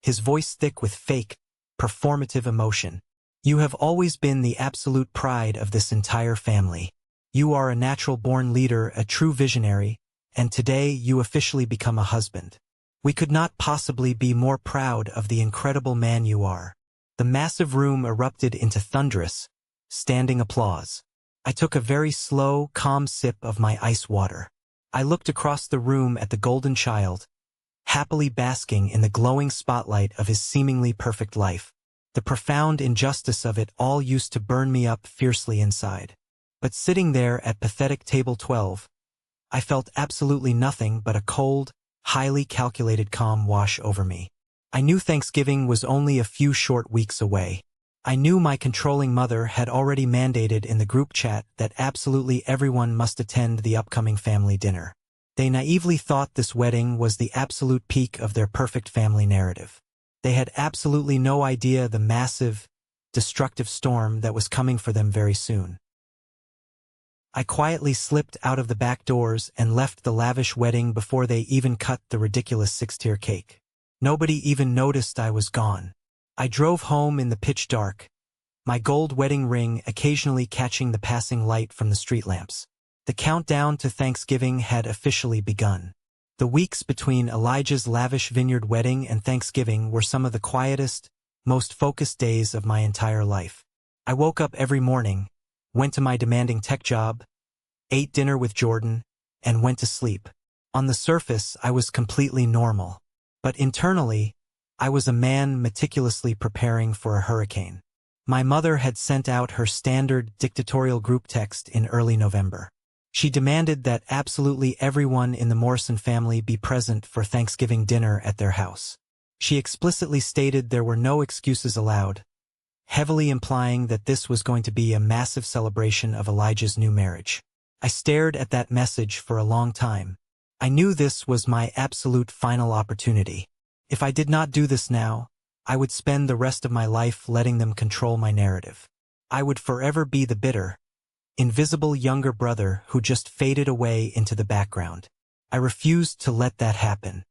his voice thick with fake, performative emotion. "You have always been the absolute pride of this entire family. You are a natural-born leader, a true visionary, and today you officially become a husband. We could not possibly be more proud of the incredible man you are." The massive room erupted into thunderous, standing applause. I took a very slow, calm sip of my ice water. I looked across the room at the golden child, happily basking in the glowing spotlight of his seemingly perfect life. The profound injustice of it all used to burn me up fiercely inside. But sitting there at pathetic table 12, I felt absolutely nothing but a cold, highly calculated calm wash over me. I knew Thanksgiving was only a few short weeks away. I knew my controlling mother had already mandated in the group chat that absolutely everyone must attend the upcoming family dinner. They naively thought this wedding was the absolute peak of their perfect family narrative. They had absolutely no idea the massive, destructive storm that was coming for them very soon. I quietly slipped out of the back doors and left the lavish wedding before they even cut the ridiculous 6-tier cake. Nobody even noticed I was gone. I drove home in the pitch dark, my gold wedding ring occasionally catching the passing light from the street lamps. The countdown to Thanksgiving had officially begun. The weeks between Elijah's lavish vineyard wedding and Thanksgiving were some of the quietest, most focused days of my entire life. I woke up every morning, went to my demanding tech job, ate dinner with Jordan, and went to sleep. On the surface, I was completely normal. But internally, I was a man meticulously preparing for a hurricane. My mother had sent out her standard dictatorial group text in early November. She demanded that absolutely everyone in the Morrison family be present for Thanksgiving dinner at their house. She explicitly stated there were no excuses allowed, heavily implying that this was going to be a massive celebration of Elijah's new marriage. I stared at that message for a long time. I knew this was my absolute final opportunity. If I did not do this now, I would spend the rest of my life letting them control my narrative. I would forever be the bitter, invisible younger brother who just faded away into the background. I refused to let that happen.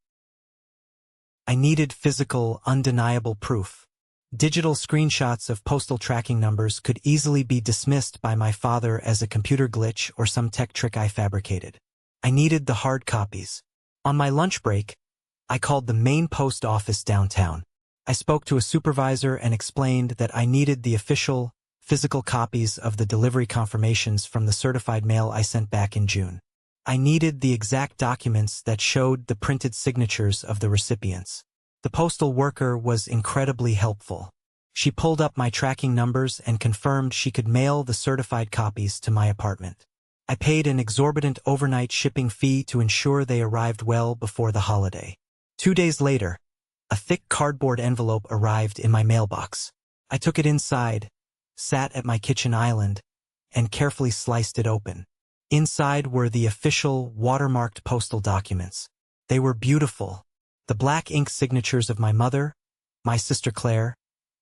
I needed physical, undeniable proof. Digital screenshots of postal tracking numbers could easily be dismissed by my father as a computer glitch or some tech trick I fabricated. I needed the hard copies. On my lunch break, I called the main post office downtown. I spoke to a supervisor and explained that I needed the official, physical copies of the delivery confirmations from the certified mail I sent back in June. I needed the exact documents that showed the printed signatures of the recipients. The postal worker was incredibly helpful. She pulled up my tracking numbers and confirmed she could mail the certified copies to my apartment. I paid an exorbitant overnight shipping fee to ensure they arrived well before the holiday. 2 days later, a thick cardboard envelope arrived in my mailbox. I took it inside, sat at my kitchen island, and carefully sliced it open. Inside were the official, watermarked postal documents. They were beautiful. The black ink signatures of my mother, my sister Claire,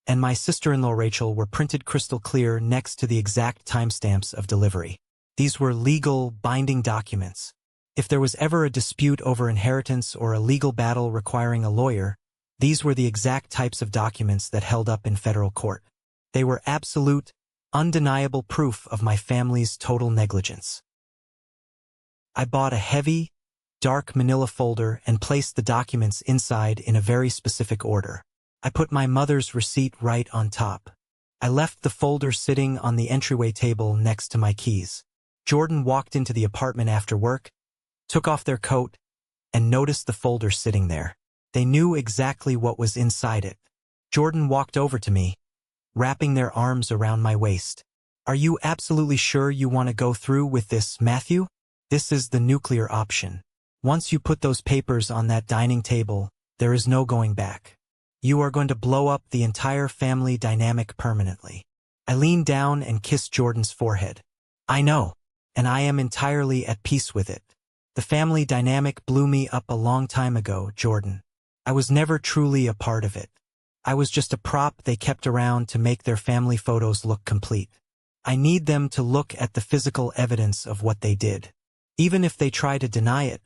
and my sister-in-law Rachel were printed crystal clear next to the exact timestamps of delivery. These were legal, binding documents. If there was ever a dispute over inheritance or a legal battle requiring a lawyer, these were the exact types of documents that held up in federal court. They were absolute, undeniable proof of my family's total negligence. I bought a heavy, dark manila folder and placed the documents inside in a very specific order. I put my mother's receipt right on top. I left the folder sitting on the entryway table next to my keys. Jordan walked into the apartment after work, took off their coat, and noticed the folder sitting there. They knew exactly what was inside it. Jordan walked over to me, wrapping their arms around my waist. "Are you absolutely sure you want to go through with this, Matthew? This is the nuclear option. Once you put those papers on that dining table, there is no going back. You are going to blow up the entire family dynamic permanently." I leaned down and kissed Jordan's forehead. "I know, and I am entirely at peace with it. The family dynamic blew me up a long time ago, Jordan. I was never truly a part of it. I was just a prop they kept around to make their family photos look complete. I need them to look at the physical evidence of what they did. Even if they try to deny it,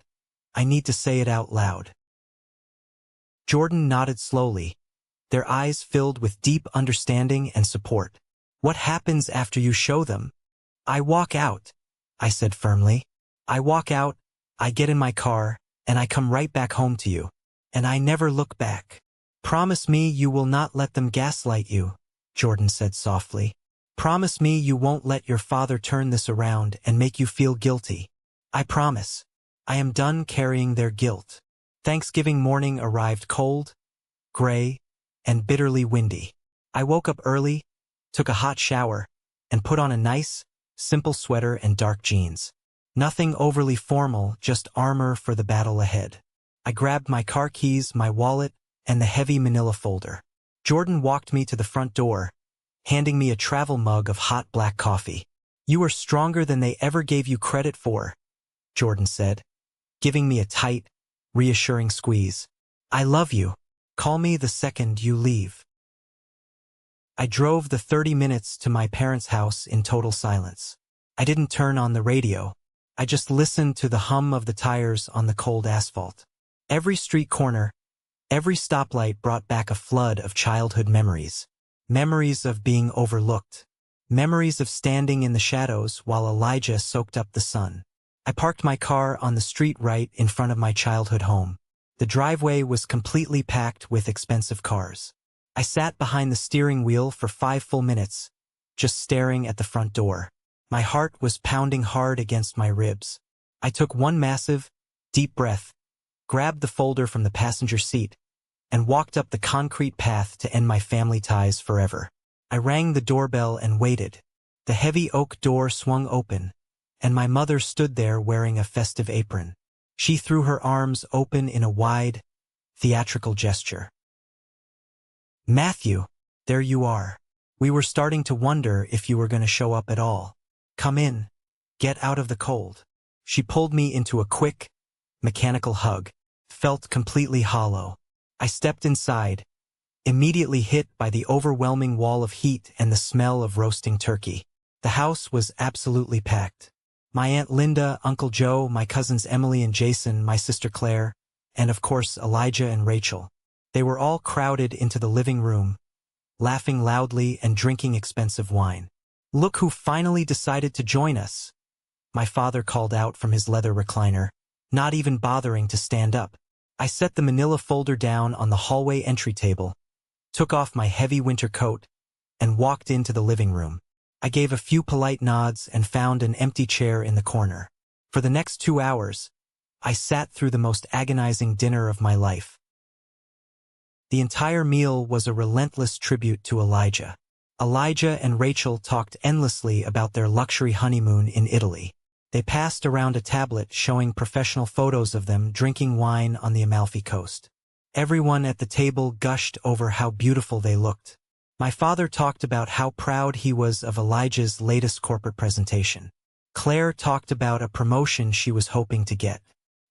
I need to say it out loud." Jordan nodded slowly, their eyes filled with deep understanding and support. "What happens after you show them?" "I walk out," I said firmly. "I walk out, I get in my car, and I come right back home to you. And I never look back." "Promise me you will not let them gaslight you," Jordan said softly. "Promise me you won't let your father turn this around and make you feel guilty." "I promise. I am done carrying their guilt." Thanksgiving morning arrived cold, gray, and bitterly windy. I woke up early, took a hot shower, and put on a nice, simple sweater and dark jeans. Nothing overly formal, just armor for the battle ahead. I grabbed my car keys, my wallet, and the heavy manila folder. Jordan walked me to the front door, handing me a travel mug of hot black coffee. "You are stronger than they ever gave you credit for," Jordan said, giving me a tight, reassuring squeeze. "I love you. Call me the second you leave." I drove the 30 minutes to my parents' house in total silence. I didn't turn on the radio. I just listened to the hum of the tires on the cold asphalt. Every street corner, every stoplight brought back a flood of childhood memories. Memories of being overlooked. Memories of standing in the shadows while Elijah soaked up the sun. I parked my car on the street right in front of my childhood home. The driveway was completely packed with expensive cars. I sat behind the steering wheel for 5 full minutes, just staring at the front door. My heart was pounding hard against my ribs. I took one massive, deep breath, grabbed the folder from the passenger seat, and walked up the concrete path to end my family ties forever. I rang the doorbell and waited. The heavy oak door swung open, and my mother stood there wearing a festive apron. She threw her arms open in a wide, theatrical gesture. "Matthew, there you are. We were starting to wonder if you were going to show up at all. Come in. Get out of the cold." She pulled me into a quick, mechanical hug. Felt completely hollow. I stepped inside, immediately hit by the overwhelming wall of heat and the smell of roasting turkey. The house was absolutely packed. My Aunt Linda, Uncle Joe, my cousins Emily and Jason, my sister Claire, and of course Elijah and Rachel. They were all crowded into the living room, laughing loudly and drinking expensive wine. "Look who finally decided to join us," my father called out from his leather recliner, not even bothering to stand up. I set the manila folder down on the hallway entry table, took off my heavy winter coat, and walked into the living room. I gave a few polite nods and found an empty chair in the corner. For the next 2 hours, I sat through the most agonizing dinner of my life. The entire meal was a relentless tribute to Elijah. Elijah and Rachel talked endlessly about their luxury honeymoon in Italy. They passed around a tablet showing professional photos of them drinking wine on the Amalfi Coast. Everyone at the table gushed over how beautiful they looked. My father talked about how proud he was of Elijah's latest corporate presentation. Claire talked about a promotion she was hoping to get.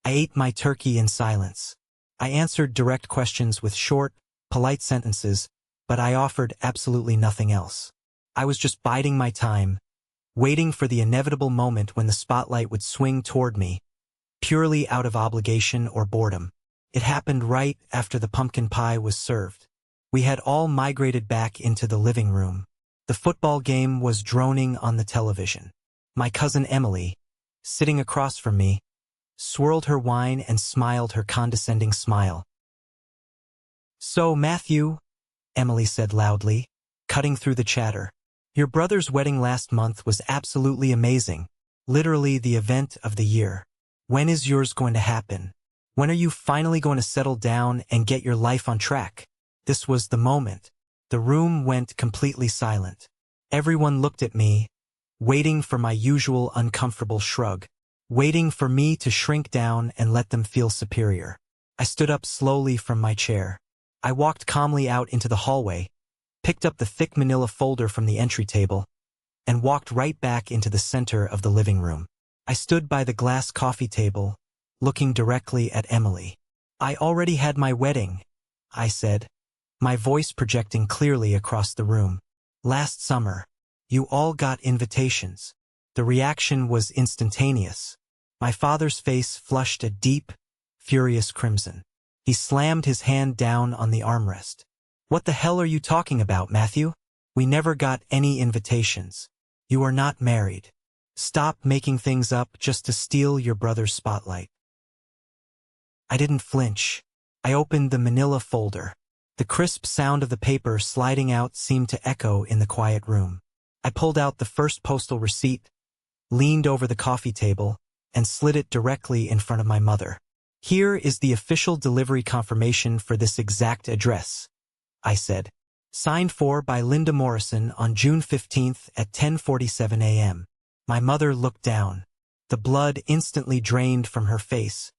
I ate my turkey in silence. I answered direct questions with short, polite sentences, but I offered absolutely nothing else. I was just biding my time, waiting for the inevitable moment when the spotlight would swing toward me, purely out of obligation or boredom. It happened right after the pumpkin pie was served. We had all migrated back into the living room. The football game was droning on the television. My cousin Emily, sitting across from me, swirled her wine and smiled her condescending smile. "So, Matthew," Emily said loudly, cutting through the chatter, "your brother's wedding last month was absolutely amazing. Literally the event of the year. When is yours going to happen? When are you finally going to settle down and get your life on track?" This was the moment. The room went completely silent. Everyone looked at me, waiting for my usual uncomfortable shrug, waiting for me to shrink down and let them feel superior. I stood up slowly from my chair. I walked calmly out into the hallway, picked up the thick manila folder from the entry table, and walked right back into the center of the living room. I stood by the glass coffee table, looking directly at Emily. "I already had my wedding," I said, my voice projecting clearly across the room. "Last summer. You all got invitations." The reaction was instantaneous. My father's face flushed a deep, furious crimson. He slammed his hand down on the armrest. "What the hell are you talking about, Matthew? We never got any invitations. You are not married. Stop making things up just to steal your brother's spotlight." I didn't flinch. I opened the manila folder. The crisp sound of the paper sliding out seemed to echo in the quiet room. I pulled out the first postal receipt, leaned over the coffee table, and slid it directly in front of my mother. "Here is the official delivery confirmation for this exact address," I said. "Signed for by Linda Morrison on June 15th at 10:47 a.m. My mother looked down. The blood instantly drained from her face,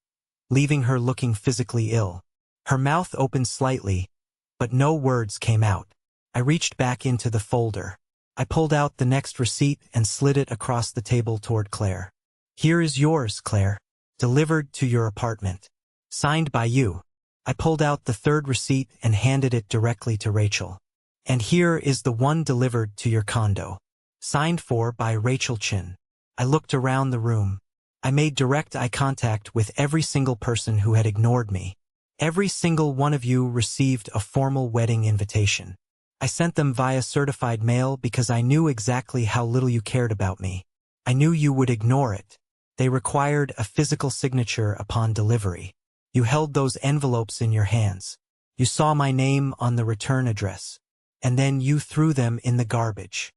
leaving her looking physically ill. Her mouth opened slightly, but no words came out. I reached back into the folder. I pulled out the next receipt and slid it across the table toward Claire. "Here is yours, Claire. Delivered to your apartment. Signed by you." I pulled out the third receipt and handed it directly to Rachel. "And here is the one delivered to your condo. Signed for by Rachel Chin." I looked around the room. I made direct eye contact with every single person who had ignored me. "Every single one of you received a formal wedding invitation. I sent them via certified mail because I knew exactly how little you cared about me. I knew you would ignore it. They required a physical signature upon delivery. You held those envelopes in your hands. You saw my name on the return address. And then you threw them in the garbage."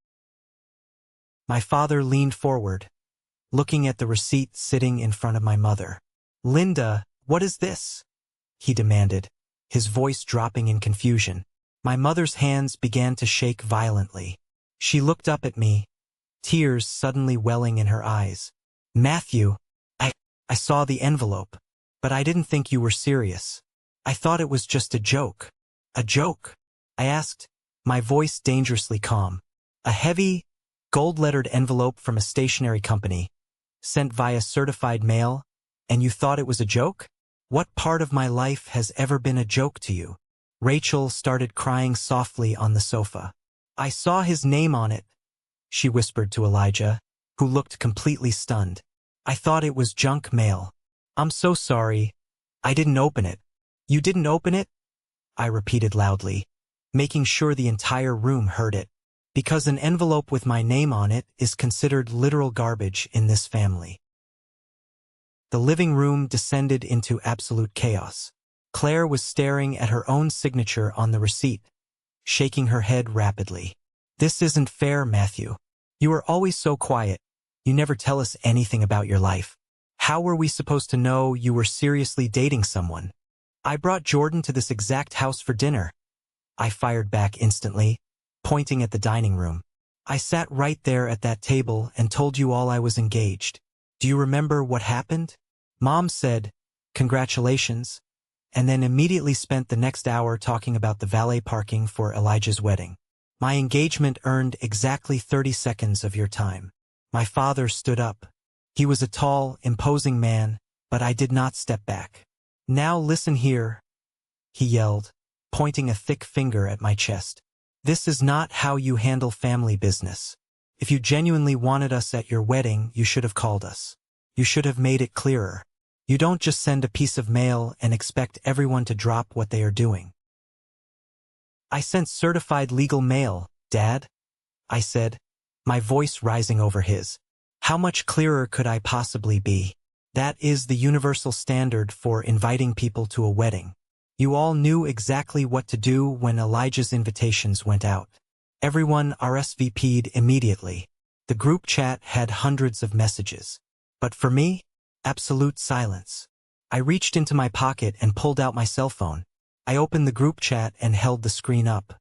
My father leaned forward, looking at the receipt sitting in front of my mother. "Linda, what is this?" he demanded, his voice dropping in confusion. My mother's hands began to shake violently. She looked up at me, tears suddenly welling in her eyes. Matthew, I, I saw the envelope, but I didn't think you were serious. I thought it was just a joke. A joke? I asked, my voice dangerously calm. A heavy, gold-lettered envelope from a stationery company, sent via certified mail, and you thought it was a joke? What part of my life has ever been a joke to you? Rachel started crying softly on the sofa. I saw his name on it, she whispered to Elijah, who looked completely stunned. I thought it was junk mail. I'm so sorry. I didn't open it. You didn't open it? I repeated loudly, making sure the entire room heard it. Because an envelope with my name on it is considered literal garbage in this family. The living room descended into absolute chaos. Claire was staring at her own signature on the receipt, shaking her head rapidly. This isn't fair, Matthew. You are always so quiet. You never tell us anything about your life. How were we supposed to know you were seriously dating someone? I brought Jordan to this exact house for dinner. I fired back instantly, pointing at the dining room. I sat right there at that table and told you all I was engaged. Do you remember what happened? Mom said, "Congratulations," and then immediately spent the next hour talking about the valet parking for Elijah's wedding. My engagement earned exactly 30 seconds of your time. My father stood up. He was a tall, imposing man, but I did not step back. Now listen here, he yelled, pointing a thick finger at my chest. This is not how you handle family business. If you genuinely wanted us at your wedding, you should have called us. You should have made it clearer. You don't just send a piece of mail and expect everyone to drop what they are doing. I sent certified legal mail, Dad, I said, my voice rising over his. How much clearer could I possibly be? That is the universal standard for inviting people to a wedding. You all knew exactly what to do when Elijah's invitations went out. Everyone RSVP'd immediately. The group chat had hundreds of messages. But for me, absolute silence. I reached into my pocket and pulled out my cell phone. I opened the group chat and held the screen up.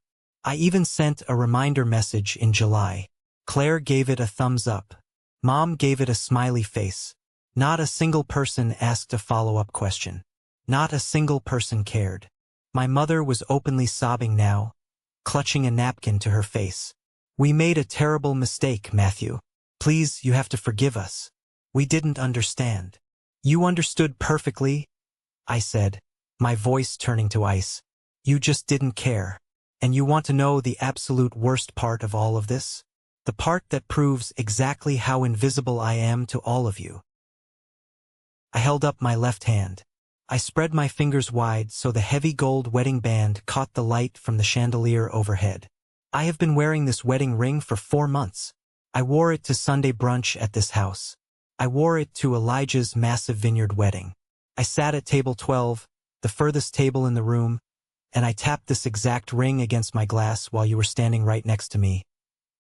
I even sent a reminder message in July. Claire gave it a thumbs up. Mom gave it a smiley face. Not a single person asked a follow-up question. Not a single person cared. My mother was openly sobbing now, clutching a napkin to her face. We made a terrible mistake, Matthew. Please, you have to forgive us. We didn't understand. You understood perfectly, I said, my voice turning to ice. You just didn't care. And you want to know the absolute worst part of all of this? The part that proves exactly how invisible I am to all of you. I held up my left hand. I spread my fingers wide so the heavy gold wedding band caught the light from the chandelier overhead. I have been wearing this wedding ring for 4 months. I wore it to Sunday brunch at this house. I wore it to Elijah's massive vineyard wedding. I sat at table 12, the furthest table in the room, and I tapped this exact ring against my glass while you were standing right next to me.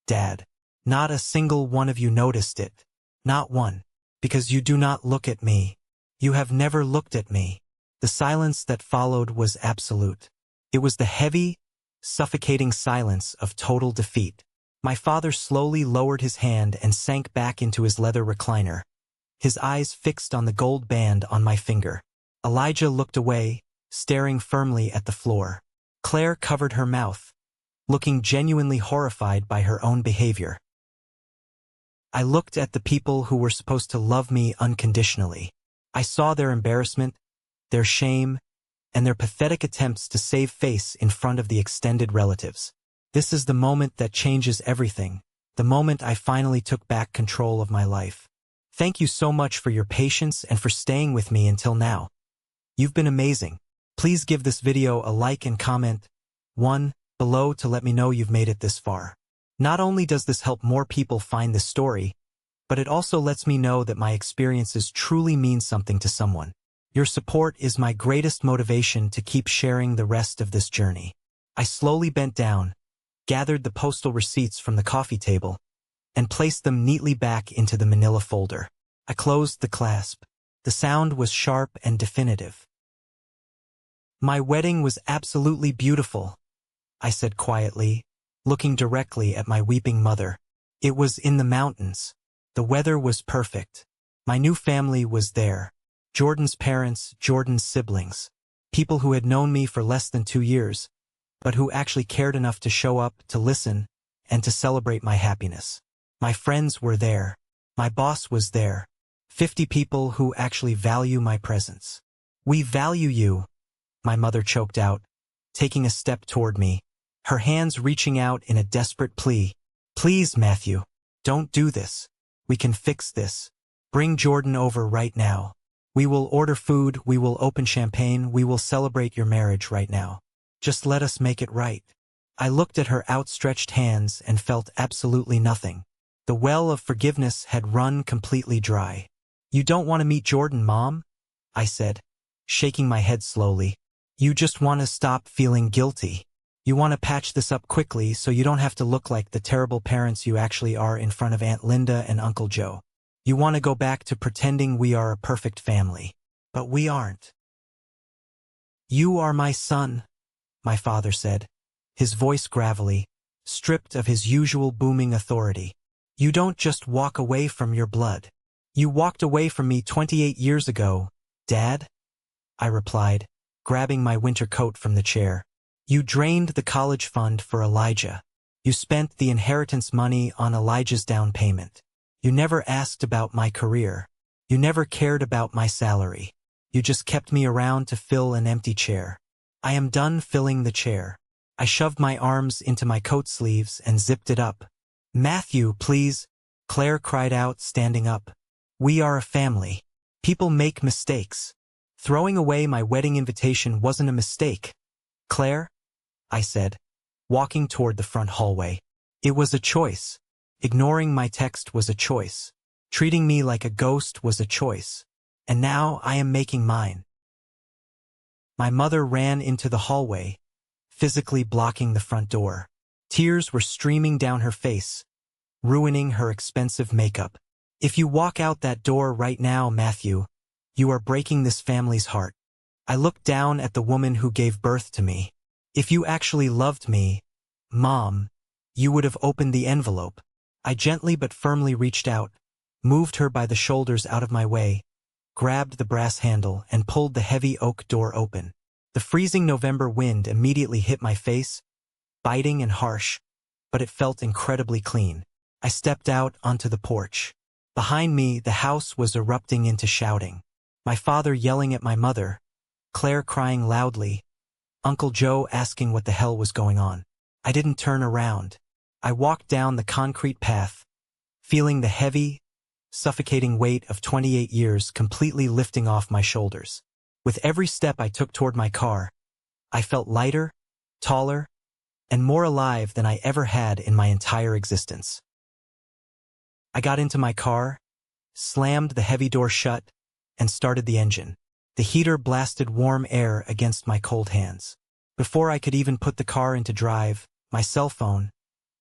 Dad, not a single one of you noticed it. Not one. Because you do not look at me. You have never looked at me. The silence that followed was absolute. It was the heavy, suffocating silence of total defeat. My father slowly lowered his hand and sank back into his leather recliner, his eyes fixed on the gold band on my finger. Elijah looked away, staring firmly at the floor. Claire covered her mouth, looking genuinely horrified by her own behavior. I looked at the people who were supposed to love me unconditionally. I saw their embarrassment, their shame, and their pathetic attempts to save face in front of the extended relatives. This is the moment that changes everything, the moment I finally took back control of my life. Thank you so much for your patience and for staying with me until now. You've been amazing. Please give this video a like and comment 1 below to let me know you've made it this far. Not only does this help more people find this story, but it also lets me know that my experiences truly mean something to someone. Your support is my greatest motivation to keep sharing the rest of this journey. I slowly bent down, gathered the postal receipts from the coffee table, and placed them neatly back into the manila folder. I closed the clasp. The sound was sharp and definitive. My wedding was absolutely beautiful, I said quietly, looking directly at my weeping mother. It was in the mountains. The weather was perfect. My new family was there. Jordan's parents, Jordan's siblings. People who had known me for less than 2 years, but who actually cared enough to show up, to listen, and to celebrate my happiness. My friends were there. My boss was there. 50 people who actually value my presence. "We value you," my mother choked out, taking a step toward me, her hands reaching out in a desperate plea. "Please, Matthew, don't do this. We can fix this. Bring Jordan over right now. We will order food, we will open champagne, we will celebrate your marriage right now. Just let us make it right." I looked at her outstretched hands and felt absolutely nothing. The well of forgiveness had run completely dry. "You don't want to meet Jordan, Mom?" I said, shaking my head slowly. "You just want to stop feeling guilty. You want to patch this up quickly so you don't have to look like the terrible parents you actually are in front of Aunt Linda and Uncle Joe. You want to go back to pretending we are a perfect family. But we aren't." "You are my son," my father said, his voice gravelly, stripped of his usual booming authority. "You don't just walk away from your blood. You walked away from me 28 years ago, Dad," I replied, grabbing my winter coat from the chair. "You drained the college fund for Elijah. You spent the inheritance money on Elijah's down payment. You never asked about my career. You never cared about my salary. You just kept me around to fill an empty chair. I am done filling the chair." I shoved my arms into my coat sleeves and zipped it up. "Matthew, please," Claire cried out, standing up. "We are a family. People make mistakes. Throwing away my wedding invitation wasn't a mistake, Claire," I said, walking toward the front hallway. "It was a choice. Ignoring my text was a choice. Treating me like a ghost was a choice. And now I am making mine." My mother ran into the hallway, physically blocking the front door. Tears were streaming down her face, ruining her expensive makeup. "If you walk out that door right now, Matthew, you are breaking this family's heart." I looked down at the woman who gave birth to me. "If you actually loved me, Mom, you would have opened the envelope." I gently but firmly reached out, moved her by the shoulders out of my way, grabbed the brass handle, and pulled the heavy oak door open. The freezing November wind immediately hit my face, biting and harsh, but it felt incredibly clean. I stepped out onto the porch. Behind me, the house was erupting into shouting. My father yelling at my mother, Claire crying loudly, Uncle Joe asking what the hell was going on. I didn't turn around. I walked down the concrete path, feeling the heavy, suffocating weight of 28 years completely lifting off my shoulders. With every step I took toward my car, I felt lighter, taller, and more alive than I ever had in my entire existence. I got into my car, slammed the heavy door shut, and started the engine. The heater blasted warm air against my cold hands. Before I could even put the car into drive, my cell phone,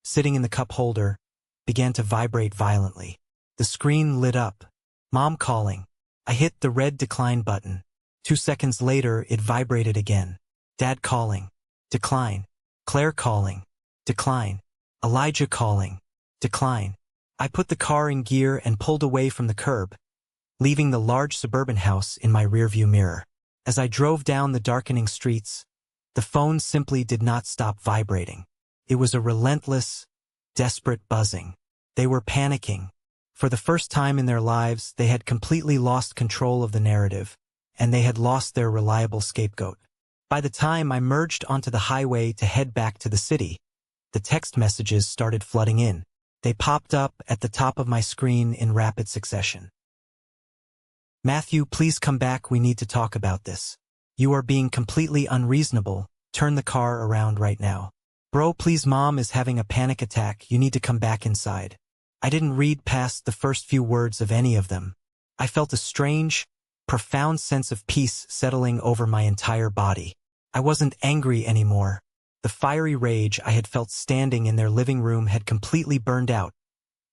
sitting in the cup holder, began to vibrate violently. The screen lit up. Mom calling. I hit the red decline button. 2 seconds later, it vibrated again. Dad calling. Decline. Claire calling. Decline. Elijah calling. Decline. I put the car in gear and pulled away from the curb, leaving the large suburban house in my rearview mirror. As I drove down the darkening streets, the phone simply did not stop vibrating. It was a relentless, desperate buzzing. They were panicking. For the first time in their lives, they had completely lost control of the narrative, and they had lost their reliable scapegoat. By the time I merged onto the highway to head back to the city, the text messages started flooding in. They popped up at the top of my screen in rapid succession. "Matthew, please come back, we need to talk about this. You are being completely unreasonable, turn the car around right now. Bro, please, Mom is having a panic attack, you need to come back inside." I didn't read past the first few words of any of them. I felt a strange, profound sense of peace settling over my entire body. I wasn't angry anymore. The fiery rage I had felt standing in their living room had completely burned out,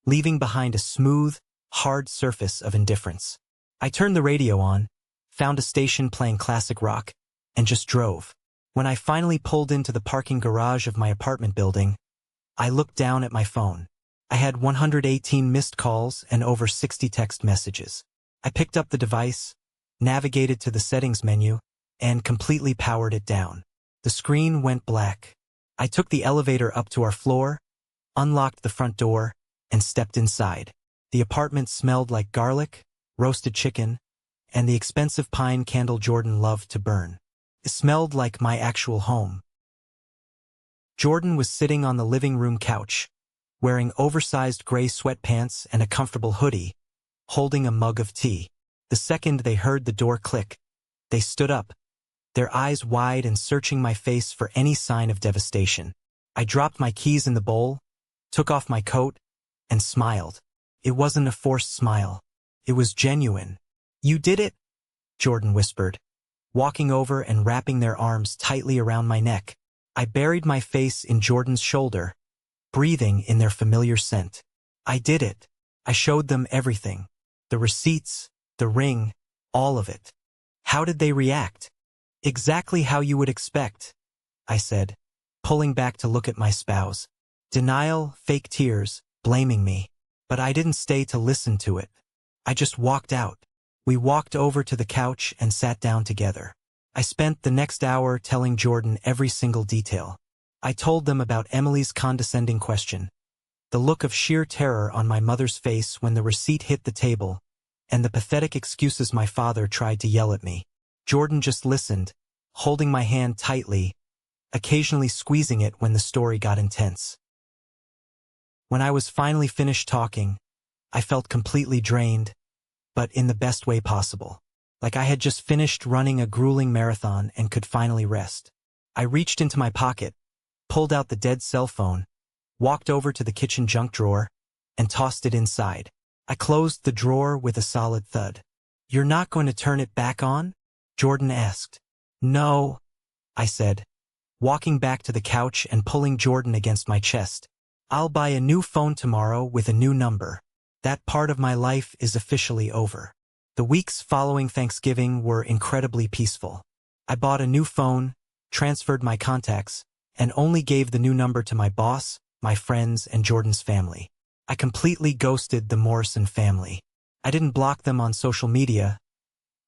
leaving behind a smooth, hard surface of indifference. I turned the radio on, found a station playing classic rock, and just drove. When I finally pulled into the parking garage of my apartment building, I looked down at my phone. I had 118 missed calls and over 60 text messages. I picked up the device, navigated to the settings menu, and completely powered it down. The screen went black. I took the elevator up to our floor, unlocked the front door, and stepped inside. The apartment smelled like garlic, roasted chicken, and the expensive pine candle Jordan loved to burn. It smelled like my actual home. Jordan was sitting on the living room couch, wearing oversized gray sweatpants and a comfortable hoodie, holding a mug of tea. The second they heard the door click, they stood up, their eyes wide and searching my face for any sign of devastation. I dropped my keys in the bowl, took off my coat, and smiled. It wasn't a forced smile. It was genuine. "You did it?" Jordan whispered, walking over and wrapping their arms tightly around my neck. I buried my face in Jordan's shoulder, breathing in their familiar scent. "I did it." I showed them everything. The receipts, the ring, all of it. How did they react? "Exactly how you would expect," I said, pulling back to look at my spouse. Denial, fake tears, blaming me. But I didn't stay to listen to it. I just walked out. We walked over to the couch and sat down together. I spent the next hour telling Jordan every single detail. I told them about Emily's condescending question, the look of sheer terror on my mother's face when the receipt hit the table, and the pathetic excuses my father tried to yell at me. Jordan just listened, holding my hand tightly, occasionally squeezing it when the story got intense. When I was finally finished talking, I felt completely drained, but in the best way possible. Like I had just finished running a grueling marathon and could finally rest. I reached into my pocket, pulled out the dead cell phone, walked over to the kitchen junk drawer, and tossed it inside. I closed the drawer with a solid thud. "You're not going to turn it back on?" Jordan asked. "No," I said, walking back to the couch and pulling Jordan against my chest. "I'll buy a new phone tomorrow with a new number. That part of my life is officially over." The weeks following Thanksgiving were incredibly peaceful. I bought a new phone, transferred my contacts, and only gave the new number to my boss, my friends, and Jordan's family. I completely ghosted the Morrison family. I didn't block them on social media.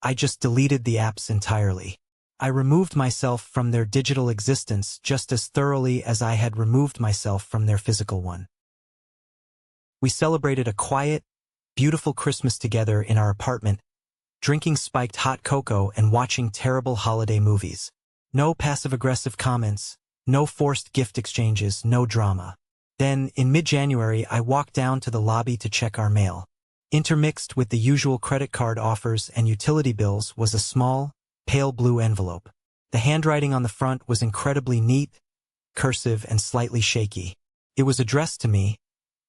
I just deleted the apps entirely. I removed myself from their digital existence just as thoroughly as I had removed myself from their physical one. We celebrated a quiet, beautiful Christmas together in our apartment, drinking spiked hot cocoa and watching terrible holiday movies. No passive-aggressive comments, no forced gift exchanges, no drama. Then, in mid-January, I walked down to the lobby to check our mail. Intermixed with the usual credit card offers and utility bills was a small, pale blue envelope. The handwriting on the front was incredibly neat, cursive, and slightly shaky. It was addressed to me,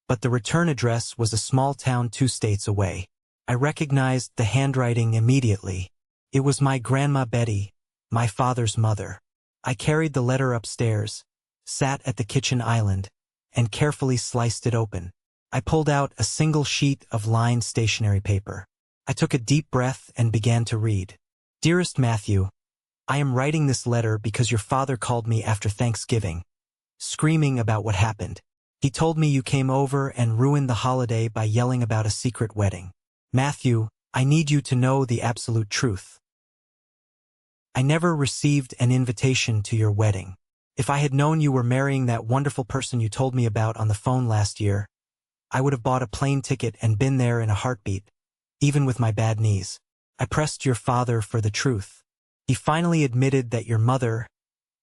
but the return address was a small town 2 states away. I recognized the handwriting immediately. It was my Grandma Betty, my father's mother. I carried the letter upstairs, sat at the kitchen island, and carefully sliced it open. I pulled out a single sheet of lined stationery paper. I took a deep breath and began to read. "Dearest Matthew, I am writing this letter because your father called me after Thanksgiving, screaming about what happened. He told me you came over and ruined the holiday by yelling about a secret wedding. Matthew, I need you to know the absolute truth. I never received an invitation to your wedding. If I had known you were marrying that wonderful person you told me about on the phone last year, I would have bought a plane ticket and been there in a heartbeat, even with my bad knees. I pressed your father for the truth. He finally admitted that your mother,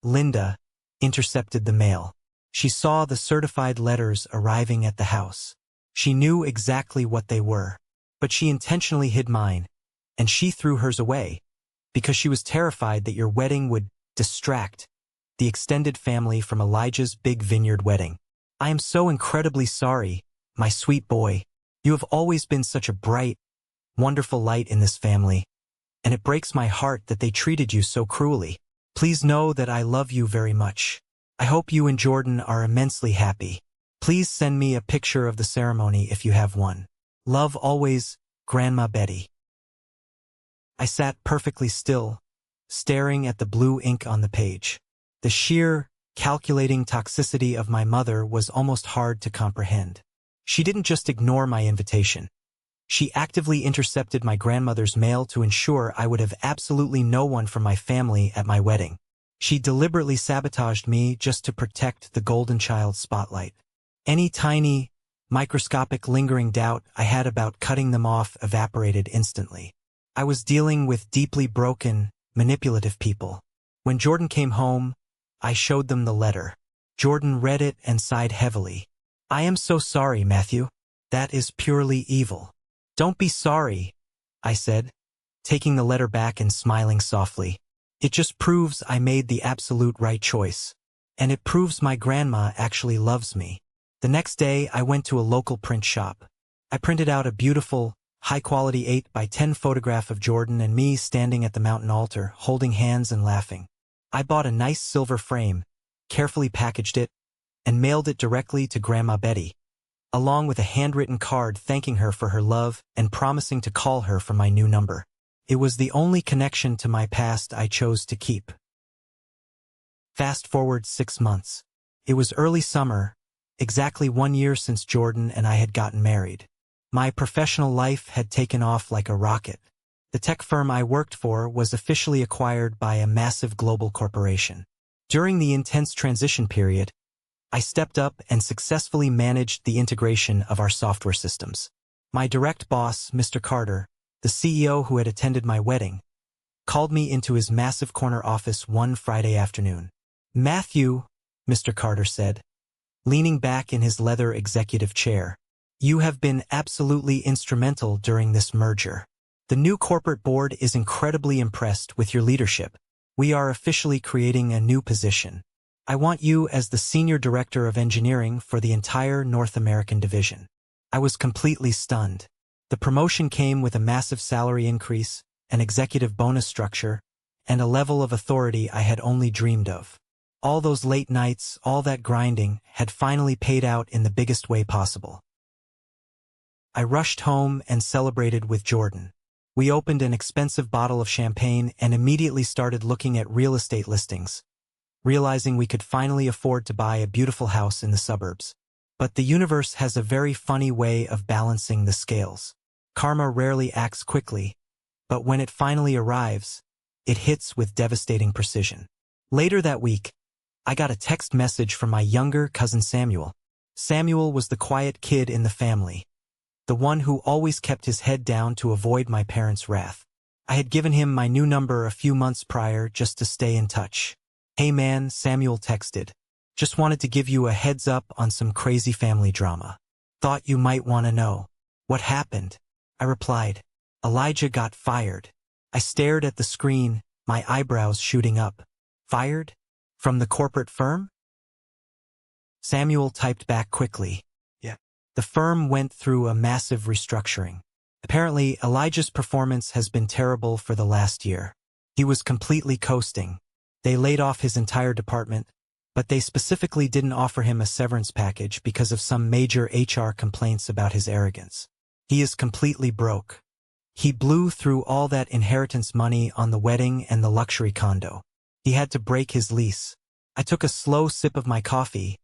Linda, intercepted the mail. She saw the certified letters arriving at the house. She knew exactly what they were, but she intentionally hid mine, and she threw hers away, because she was terrified that your wedding would distract the extended family from Elijah's big vineyard wedding. I am so incredibly sorry, my sweet boy. You have always been such a bright, wonderful light in this family, and it breaks my heart that they treated you so cruelly. Please know that I love you very much. I hope you and Jordan are immensely happy. Please send me a picture of the ceremony if you have one. Love always, Grandma Betty." I sat perfectly still, staring at the blue ink on the page. The sheer, calculating toxicity of my mother was almost hard to comprehend. She didn't just ignore my invitation. She actively intercepted my grandmother's mail to ensure I would have absolutely no one from my family at my wedding. She deliberately sabotaged me just to protect the golden child spotlight. Any tiny, microscopic lingering doubt I had about cutting them off evaporated instantly. I was dealing with deeply broken, manipulative people. When Jordan came home, I showed them the letter. Jordan read it and sighed heavily. "I am so sorry, Matthew. That is purely evil." "Don't be sorry," I said, taking the letter back and smiling softly. "It just proves I made the absolute right choice. And it proves my grandma actually loves me." The next day, I went to a local print shop. I printed out a beautiful, high-quality 8 by 10 photograph of Jordan and me standing at the mountain altar, holding hands and laughing. I bought a nice silver frame, carefully packaged it, and mailed it directly to Grandma Betty, along with a handwritten card thanking her for her love and promising to call her from my new number. It was the only connection to my past I chose to keep. Fast forward 6 months. It was early summer, exactly 1 year since Jordan and I had gotten married. My professional life had taken off like a rocket. The tech firm I worked for was officially acquired by a massive global corporation. During the intense transition period, I stepped up and successfully managed the integration of our software systems. My direct boss, Mr. Carter, the CEO who had attended my wedding, called me into his massive corner office one Friday afternoon. "Matthew," Mr. Carter said, leaning back in his leather executive chair, "you have been absolutely instrumental during this merger. The new corporate board is incredibly impressed with your leadership. We are officially creating a new position. I want you as the Senior Director of Engineering for the entire North American division." I was completely stunned. The promotion came with a massive salary increase, an executive bonus structure, and a level of authority I had only dreamed of. All those late nights, all that grinding, had finally paid out in the biggest way possible. I rushed home and celebrated with Jordan. We opened an expensive bottle of champagne and immediately started looking at real estate listings, realizing we could finally afford to buy a beautiful house in the suburbs. But the universe has a very funny way of balancing the scales. Karma rarely acts quickly, but when it finally arrives, it hits with devastating precision. Later that week, I got a text message from my younger cousin Samuel. Samuel was the quiet kid in the family, the one who always kept his head down to avoid my parents' wrath. I had given him my new number a few months prior just to stay in touch. "Hey man," Samuel texted. "Just wanted to give you a heads up on some crazy family drama. Thought you might want to know." "What happened?" I replied. "Elijah got fired." I stared at the screen, my eyebrows shooting up. "Fired? From the corporate firm?" Samuel typed back quickly. "Yeah." The firm went through a massive restructuring. Apparently, Elijah's performance has been terrible for the last year. He was completely coasting. They laid off his entire department, but they specifically didn't offer him a severance package because of some major HR complaints about his arrogance. He is completely broke. He blew through all that inheritance money on the wedding and the luxury condo. He had to break his lease. I took a slow sip of my coffee,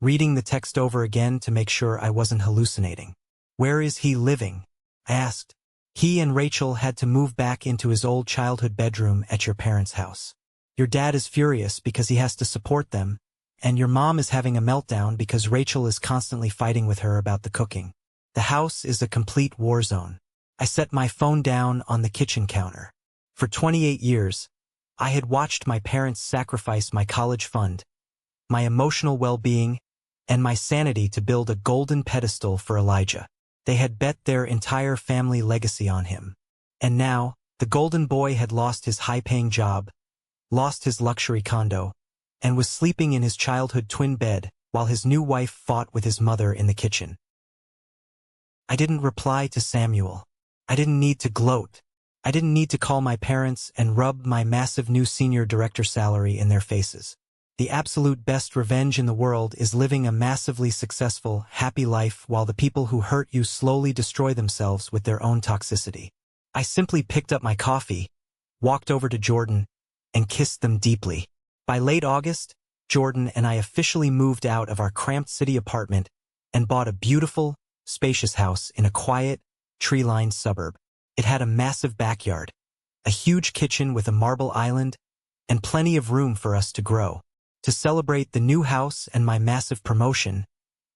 reading the text over again to make sure I wasn't hallucinating. "Where is he living?" I asked. "He and Rachel had to move back into his old childhood bedroom at your parents' house. Your dad is furious because he has to support them, and your mom is having a meltdown because Rachel is constantly fighting with her about the cooking. The house is a complete war zone." I set my phone down on the kitchen counter. For 28 years, I had watched my parents sacrifice my college fund, my emotional well-being, and my sanity to build a golden pedestal for Elijah. They had bet their entire family legacy on him. And now, the golden boy had lost his high-paying job, lost his luxury condo, and was sleeping in his childhood twin bed while his new wife fought with his mother in the kitchen. I didn't reply to Samuel. I didn't need to gloat. I didn't need to call my parents and rub my massive new senior director salary in their faces. The absolute best revenge in the world is living a massively successful, happy life while the people who hurt you slowly destroy themselves with their own toxicity. I simply picked up my coffee, walked over to Jordan, and kissed them deeply. By late August, Jordan and I officially moved out of our cramped city apartment and bought a beautiful, spacious house in a quiet, tree-lined suburb. It had a massive backyard, a huge kitchen with a marble island, and plenty of room for us to grow. To celebrate the new house and my massive promotion,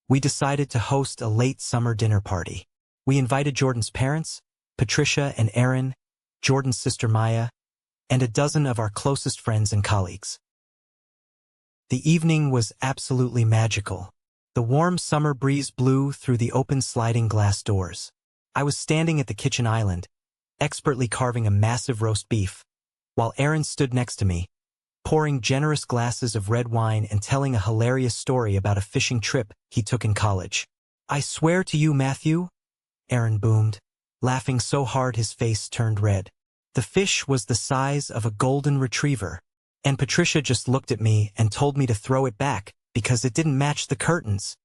we decided to host a late summer dinner party. We invited Jordan's parents, Patricia and Aaron, Jordan's sister Maya, and a dozen of our closest friends and colleagues. The evening was absolutely magical. The warm summer breeze blew through the open sliding glass doors. I was standing at the kitchen island, expertly carving a massive roast beef, while Aaron stood next to me, pouring generous glasses of red wine and telling a hilarious story about a fishing trip he took in college. "I swear to you, Matthew," Aaron boomed, laughing so hard his face turned red. "The fish was the size of a golden retriever." And Patricia just looked at me and told me to throw it back because it didn't match the curtains.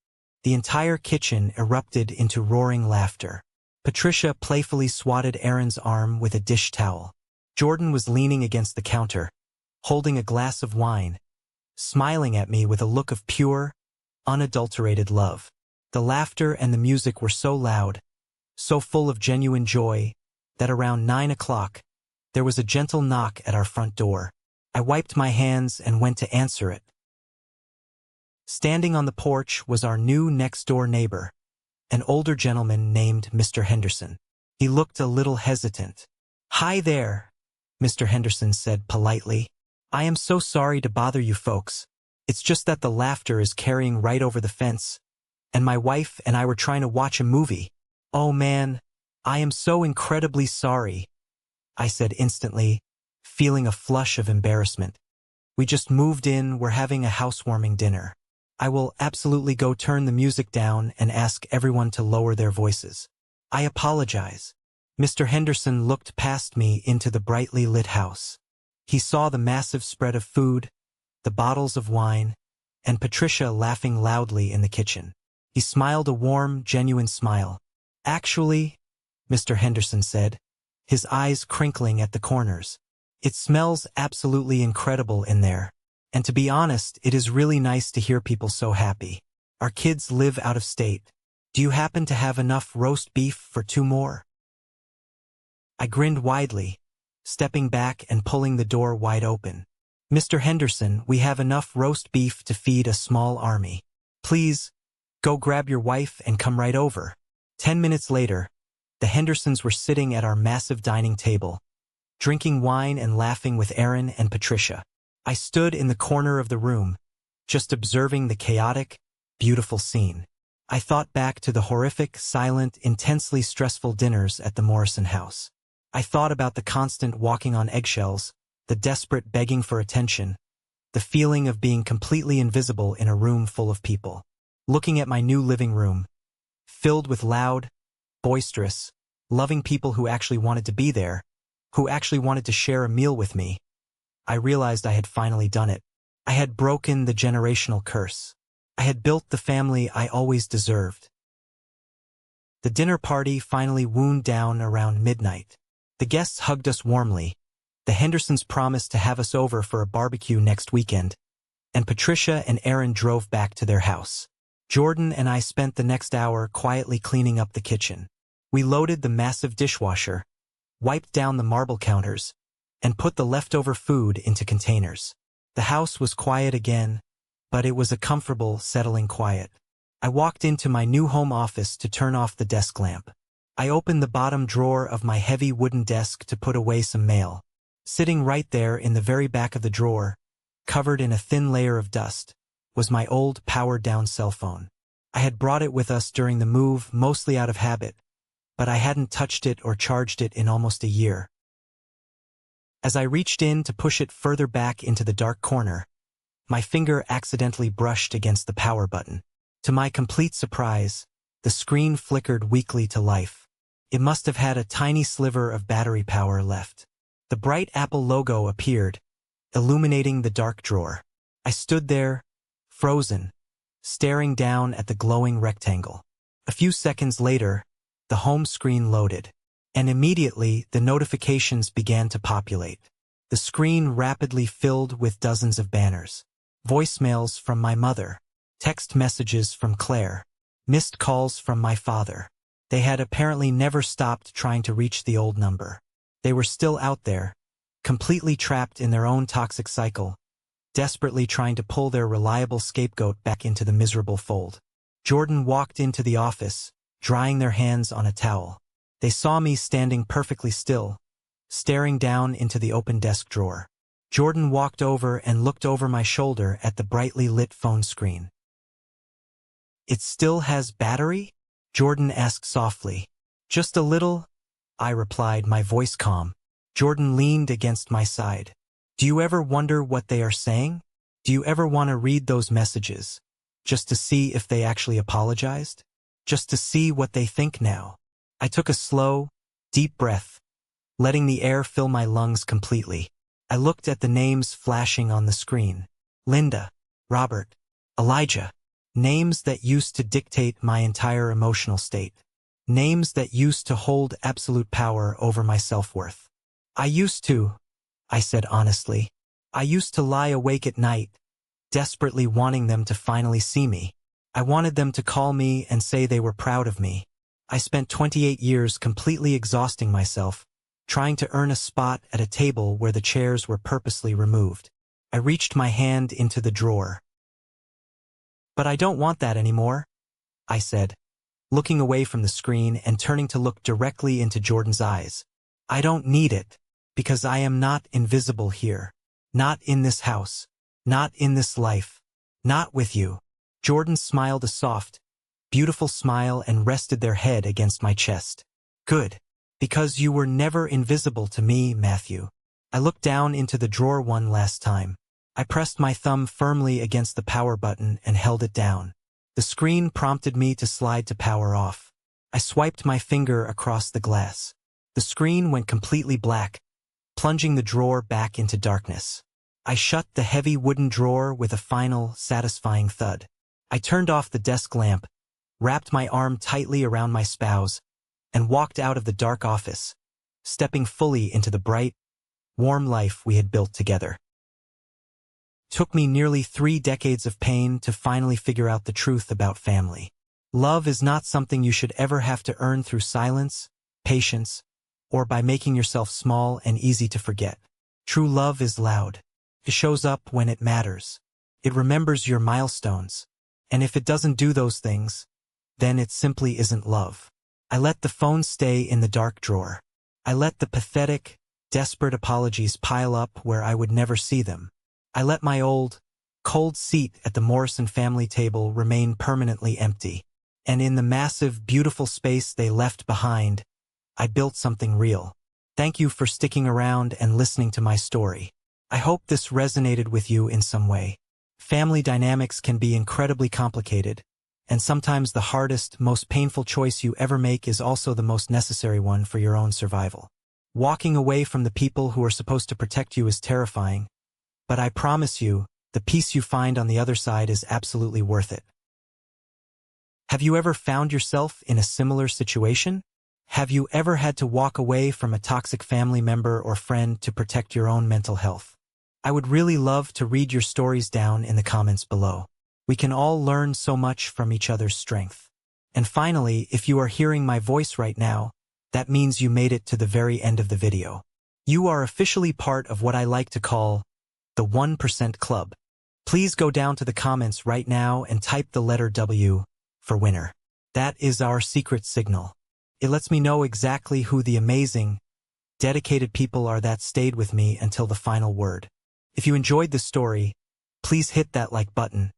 The entire kitchen erupted into roaring laughter. Patricia playfully swatted Aaron's arm with a dish towel. Jordan was leaning against the counter, holding a glass of wine, smiling at me with a look of pure, unadulterated love. The laughter and the music were so loud, so full of genuine joy, that around 9 o'clock, there was a gentle knock at our front door. I wiped my hands and went to answer it. Standing on the porch was our new next-door neighbor, an older gentleman named Mr. Henderson. He looked a little hesitant. "Hi there," Mr. Henderson said politely. "I am so sorry to bother you folks. It's just that the laughter is carrying right over the fence, and my wife and I were trying to watch a movie." "Oh man, I am so incredibly sorry," I said instantly, feeling a flush of embarrassment. "We just moved in, we're having a housewarming dinner. I will absolutely go turn the music down and ask everyone to lower their voices. I apologize." Mr. Henderson looked past me into the brightly lit house. He saw the massive spread of food, the bottles of wine, and Patricia laughing loudly in the kitchen. He smiled a warm, genuine smile. "Actually," Mr. Henderson said, his eyes crinkling at the corners, "it smells absolutely incredible in there. And to be honest, it is really nice to hear people so happy. Our kids live out of state. Do you happen to have enough roast beef for 2 more? I grinned widely, stepping back and pulling the door wide open. "Mr. Henderson, we have enough roast beef to feed a small army. Please, go grab your wife and come right over." 10 minutes later, the Hendersons were sitting at our massive dining table, drinking wine and laughing with Aaron and Patricia. I stood in the corner of the room, just observing the chaotic, beautiful scene. I thought back to the horrific, silent, intensely stressful dinners at the Morrison house. I thought about the constant walking on eggshells, the desperate begging for attention, the feeling of being completely invisible in a room full of people. Looking at my new living room, filled with loud, boisterous, loving people who actually wanted to be there, who actually wanted to share a meal with me, I realized I had finally done it. I had broken the generational curse. I had built the family I always deserved. The dinner party finally wound down around midnight. The guests hugged us warmly. The Hendersons promised to have us over for a barbecue next weekend, and Patricia and Aaron drove back to their house. Jordan and I spent the next hour quietly cleaning up the kitchen. We loaded the massive dishwasher, wiped down the marble counters, and put the leftover food into containers. The house was quiet again, but it was a comfortable, settling quiet. I walked into my new home office to turn off the desk lamp. I opened the bottom drawer of my heavy wooden desk to put away some mail. Sitting right there in the very back of the drawer, covered in a thin layer of dust, was my old powered-down cell phone. I had brought it with us during the move, mostly out of habit, but I hadn't touched it or charged it in almost a year. As I reached in to push it further back into the dark corner, my finger accidentally brushed against the power button. To my complete surprise, the screen flickered weakly to life. It must have had a tiny sliver of battery power left. The bright Apple logo appeared, illuminating the dark drawer. I stood there, frozen, staring down at the glowing rectangle. A few seconds later, the home screen loaded, and immediately the notifications began to populate. The screen rapidly filled with dozens of banners. Voicemails from my mother, text messages from Claire, missed calls from my father. They had apparently never stopped trying to reach the old number. They were still out there, completely trapped in their own toxic cycle, desperately trying to pull their reliable scapegoat back into the miserable fold. Jordan walked into the office, drying their hands on a towel. They saw me standing perfectly still, staring down into the open desk drawer. Jordan walked over and looked over my shoulder at the brightly lit phone screen. "It still has battery?" Jordan asked softly. "Just a little," I replied, my voice calm. Jordan leaned against my side. "Do you ever wonder what they are saying? Do you ever want to read those messages, just to see if they actually apologized? Just to see what they think now?" I took a slow, deep breath, letting the air fill my lungs completely. I looked at the names flashing on the screen. Linda, Robert, Elijah. Names that used to dictate my entire emotional state. Names that used to hold absolute power over my self-worth. I said honestly. I used to lie awake at night, desperately wanting them to finally see me. I wanted them to call me and say they were proud of me. I spent 28 years completely exhausting myself, trying to earn a spot at a table where the chairs were purposely removed. I reached my hand into the drawer. "But I don't want that anymore," I said, looking away from the screen and turning to look directly into Jordan's eyes. "I don't need it, because I am not invisible here. Not in this house. Not in this life. Not with you." Jordan smiled a soft, beautiful smile and rested their head against my chest. "Good. Because you were never invisible to me, Matthew." I looked down into the drawer one last time. I pressed my thumb firmly against the power button and held it down. The screen prompted me to slide to power off. I swiped my finger across the glass. The screen went completely black, plunging the drawer back into darkness. I shut the heavy wooden drawer with a final, satisfying thud. I turned off the desk lamp, wrapped my arm tightly around my spouse, and walked out of the dark office, stepping fully into the bright, warm life we had built together. Took me nearly 3 decades of pain to finally figure out the truth about family. Love is not something you should ever have to earn through silence, patience, or by making yourself small and easy to forget. True love is loud. It shows up when it matters. It remembers your milestones. And if it doesn't do those things, then it simply isn't love. I let the phone stay in the dark drawer. I let the pathetic, desperate apologies pile up where I would never see them. I let my old, cold seat at the Morrison family table remain permanently empty. And in the massive, beautiful space they left behind, I built something real. Thank you for sticking around and listening to my story. I hope this resonated with you in some way. Family dynamics can be incredibly complicated, and sometimes the hardest, most painful choice you ever make is also the most necessary one for your own survival. Walking away from the people who are supposed to protect you is terrifying, but I promise you, the peace you find on the other side is absolutely worth it. Have you ever found yourself in a similar situation? Have you ever had to walk away from a toxic family member or friend to protect your own mental health? I would really love to read your stories down in the comments below. We can all learn so much from each other's strength. And finally, if you are hearing my voice right now, that means you made it to the very end of the video. You are officially part of what I like to call the 1% Club. Please go down to the comments right now and type the letter W for winner. That is our secret signal. It lets me know exactly who the amazing, dedicated people are that stayed with me until the final word. If you enjoyed this story, please hit that like button.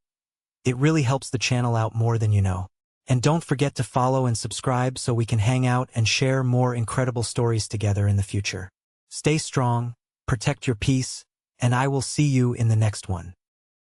It really helps the channel out more than you know. And don't forget to follow and subscribe so we can hang out and share more incredible stories together in the future. Stay strong, protect your peace, and I will see you in the next one.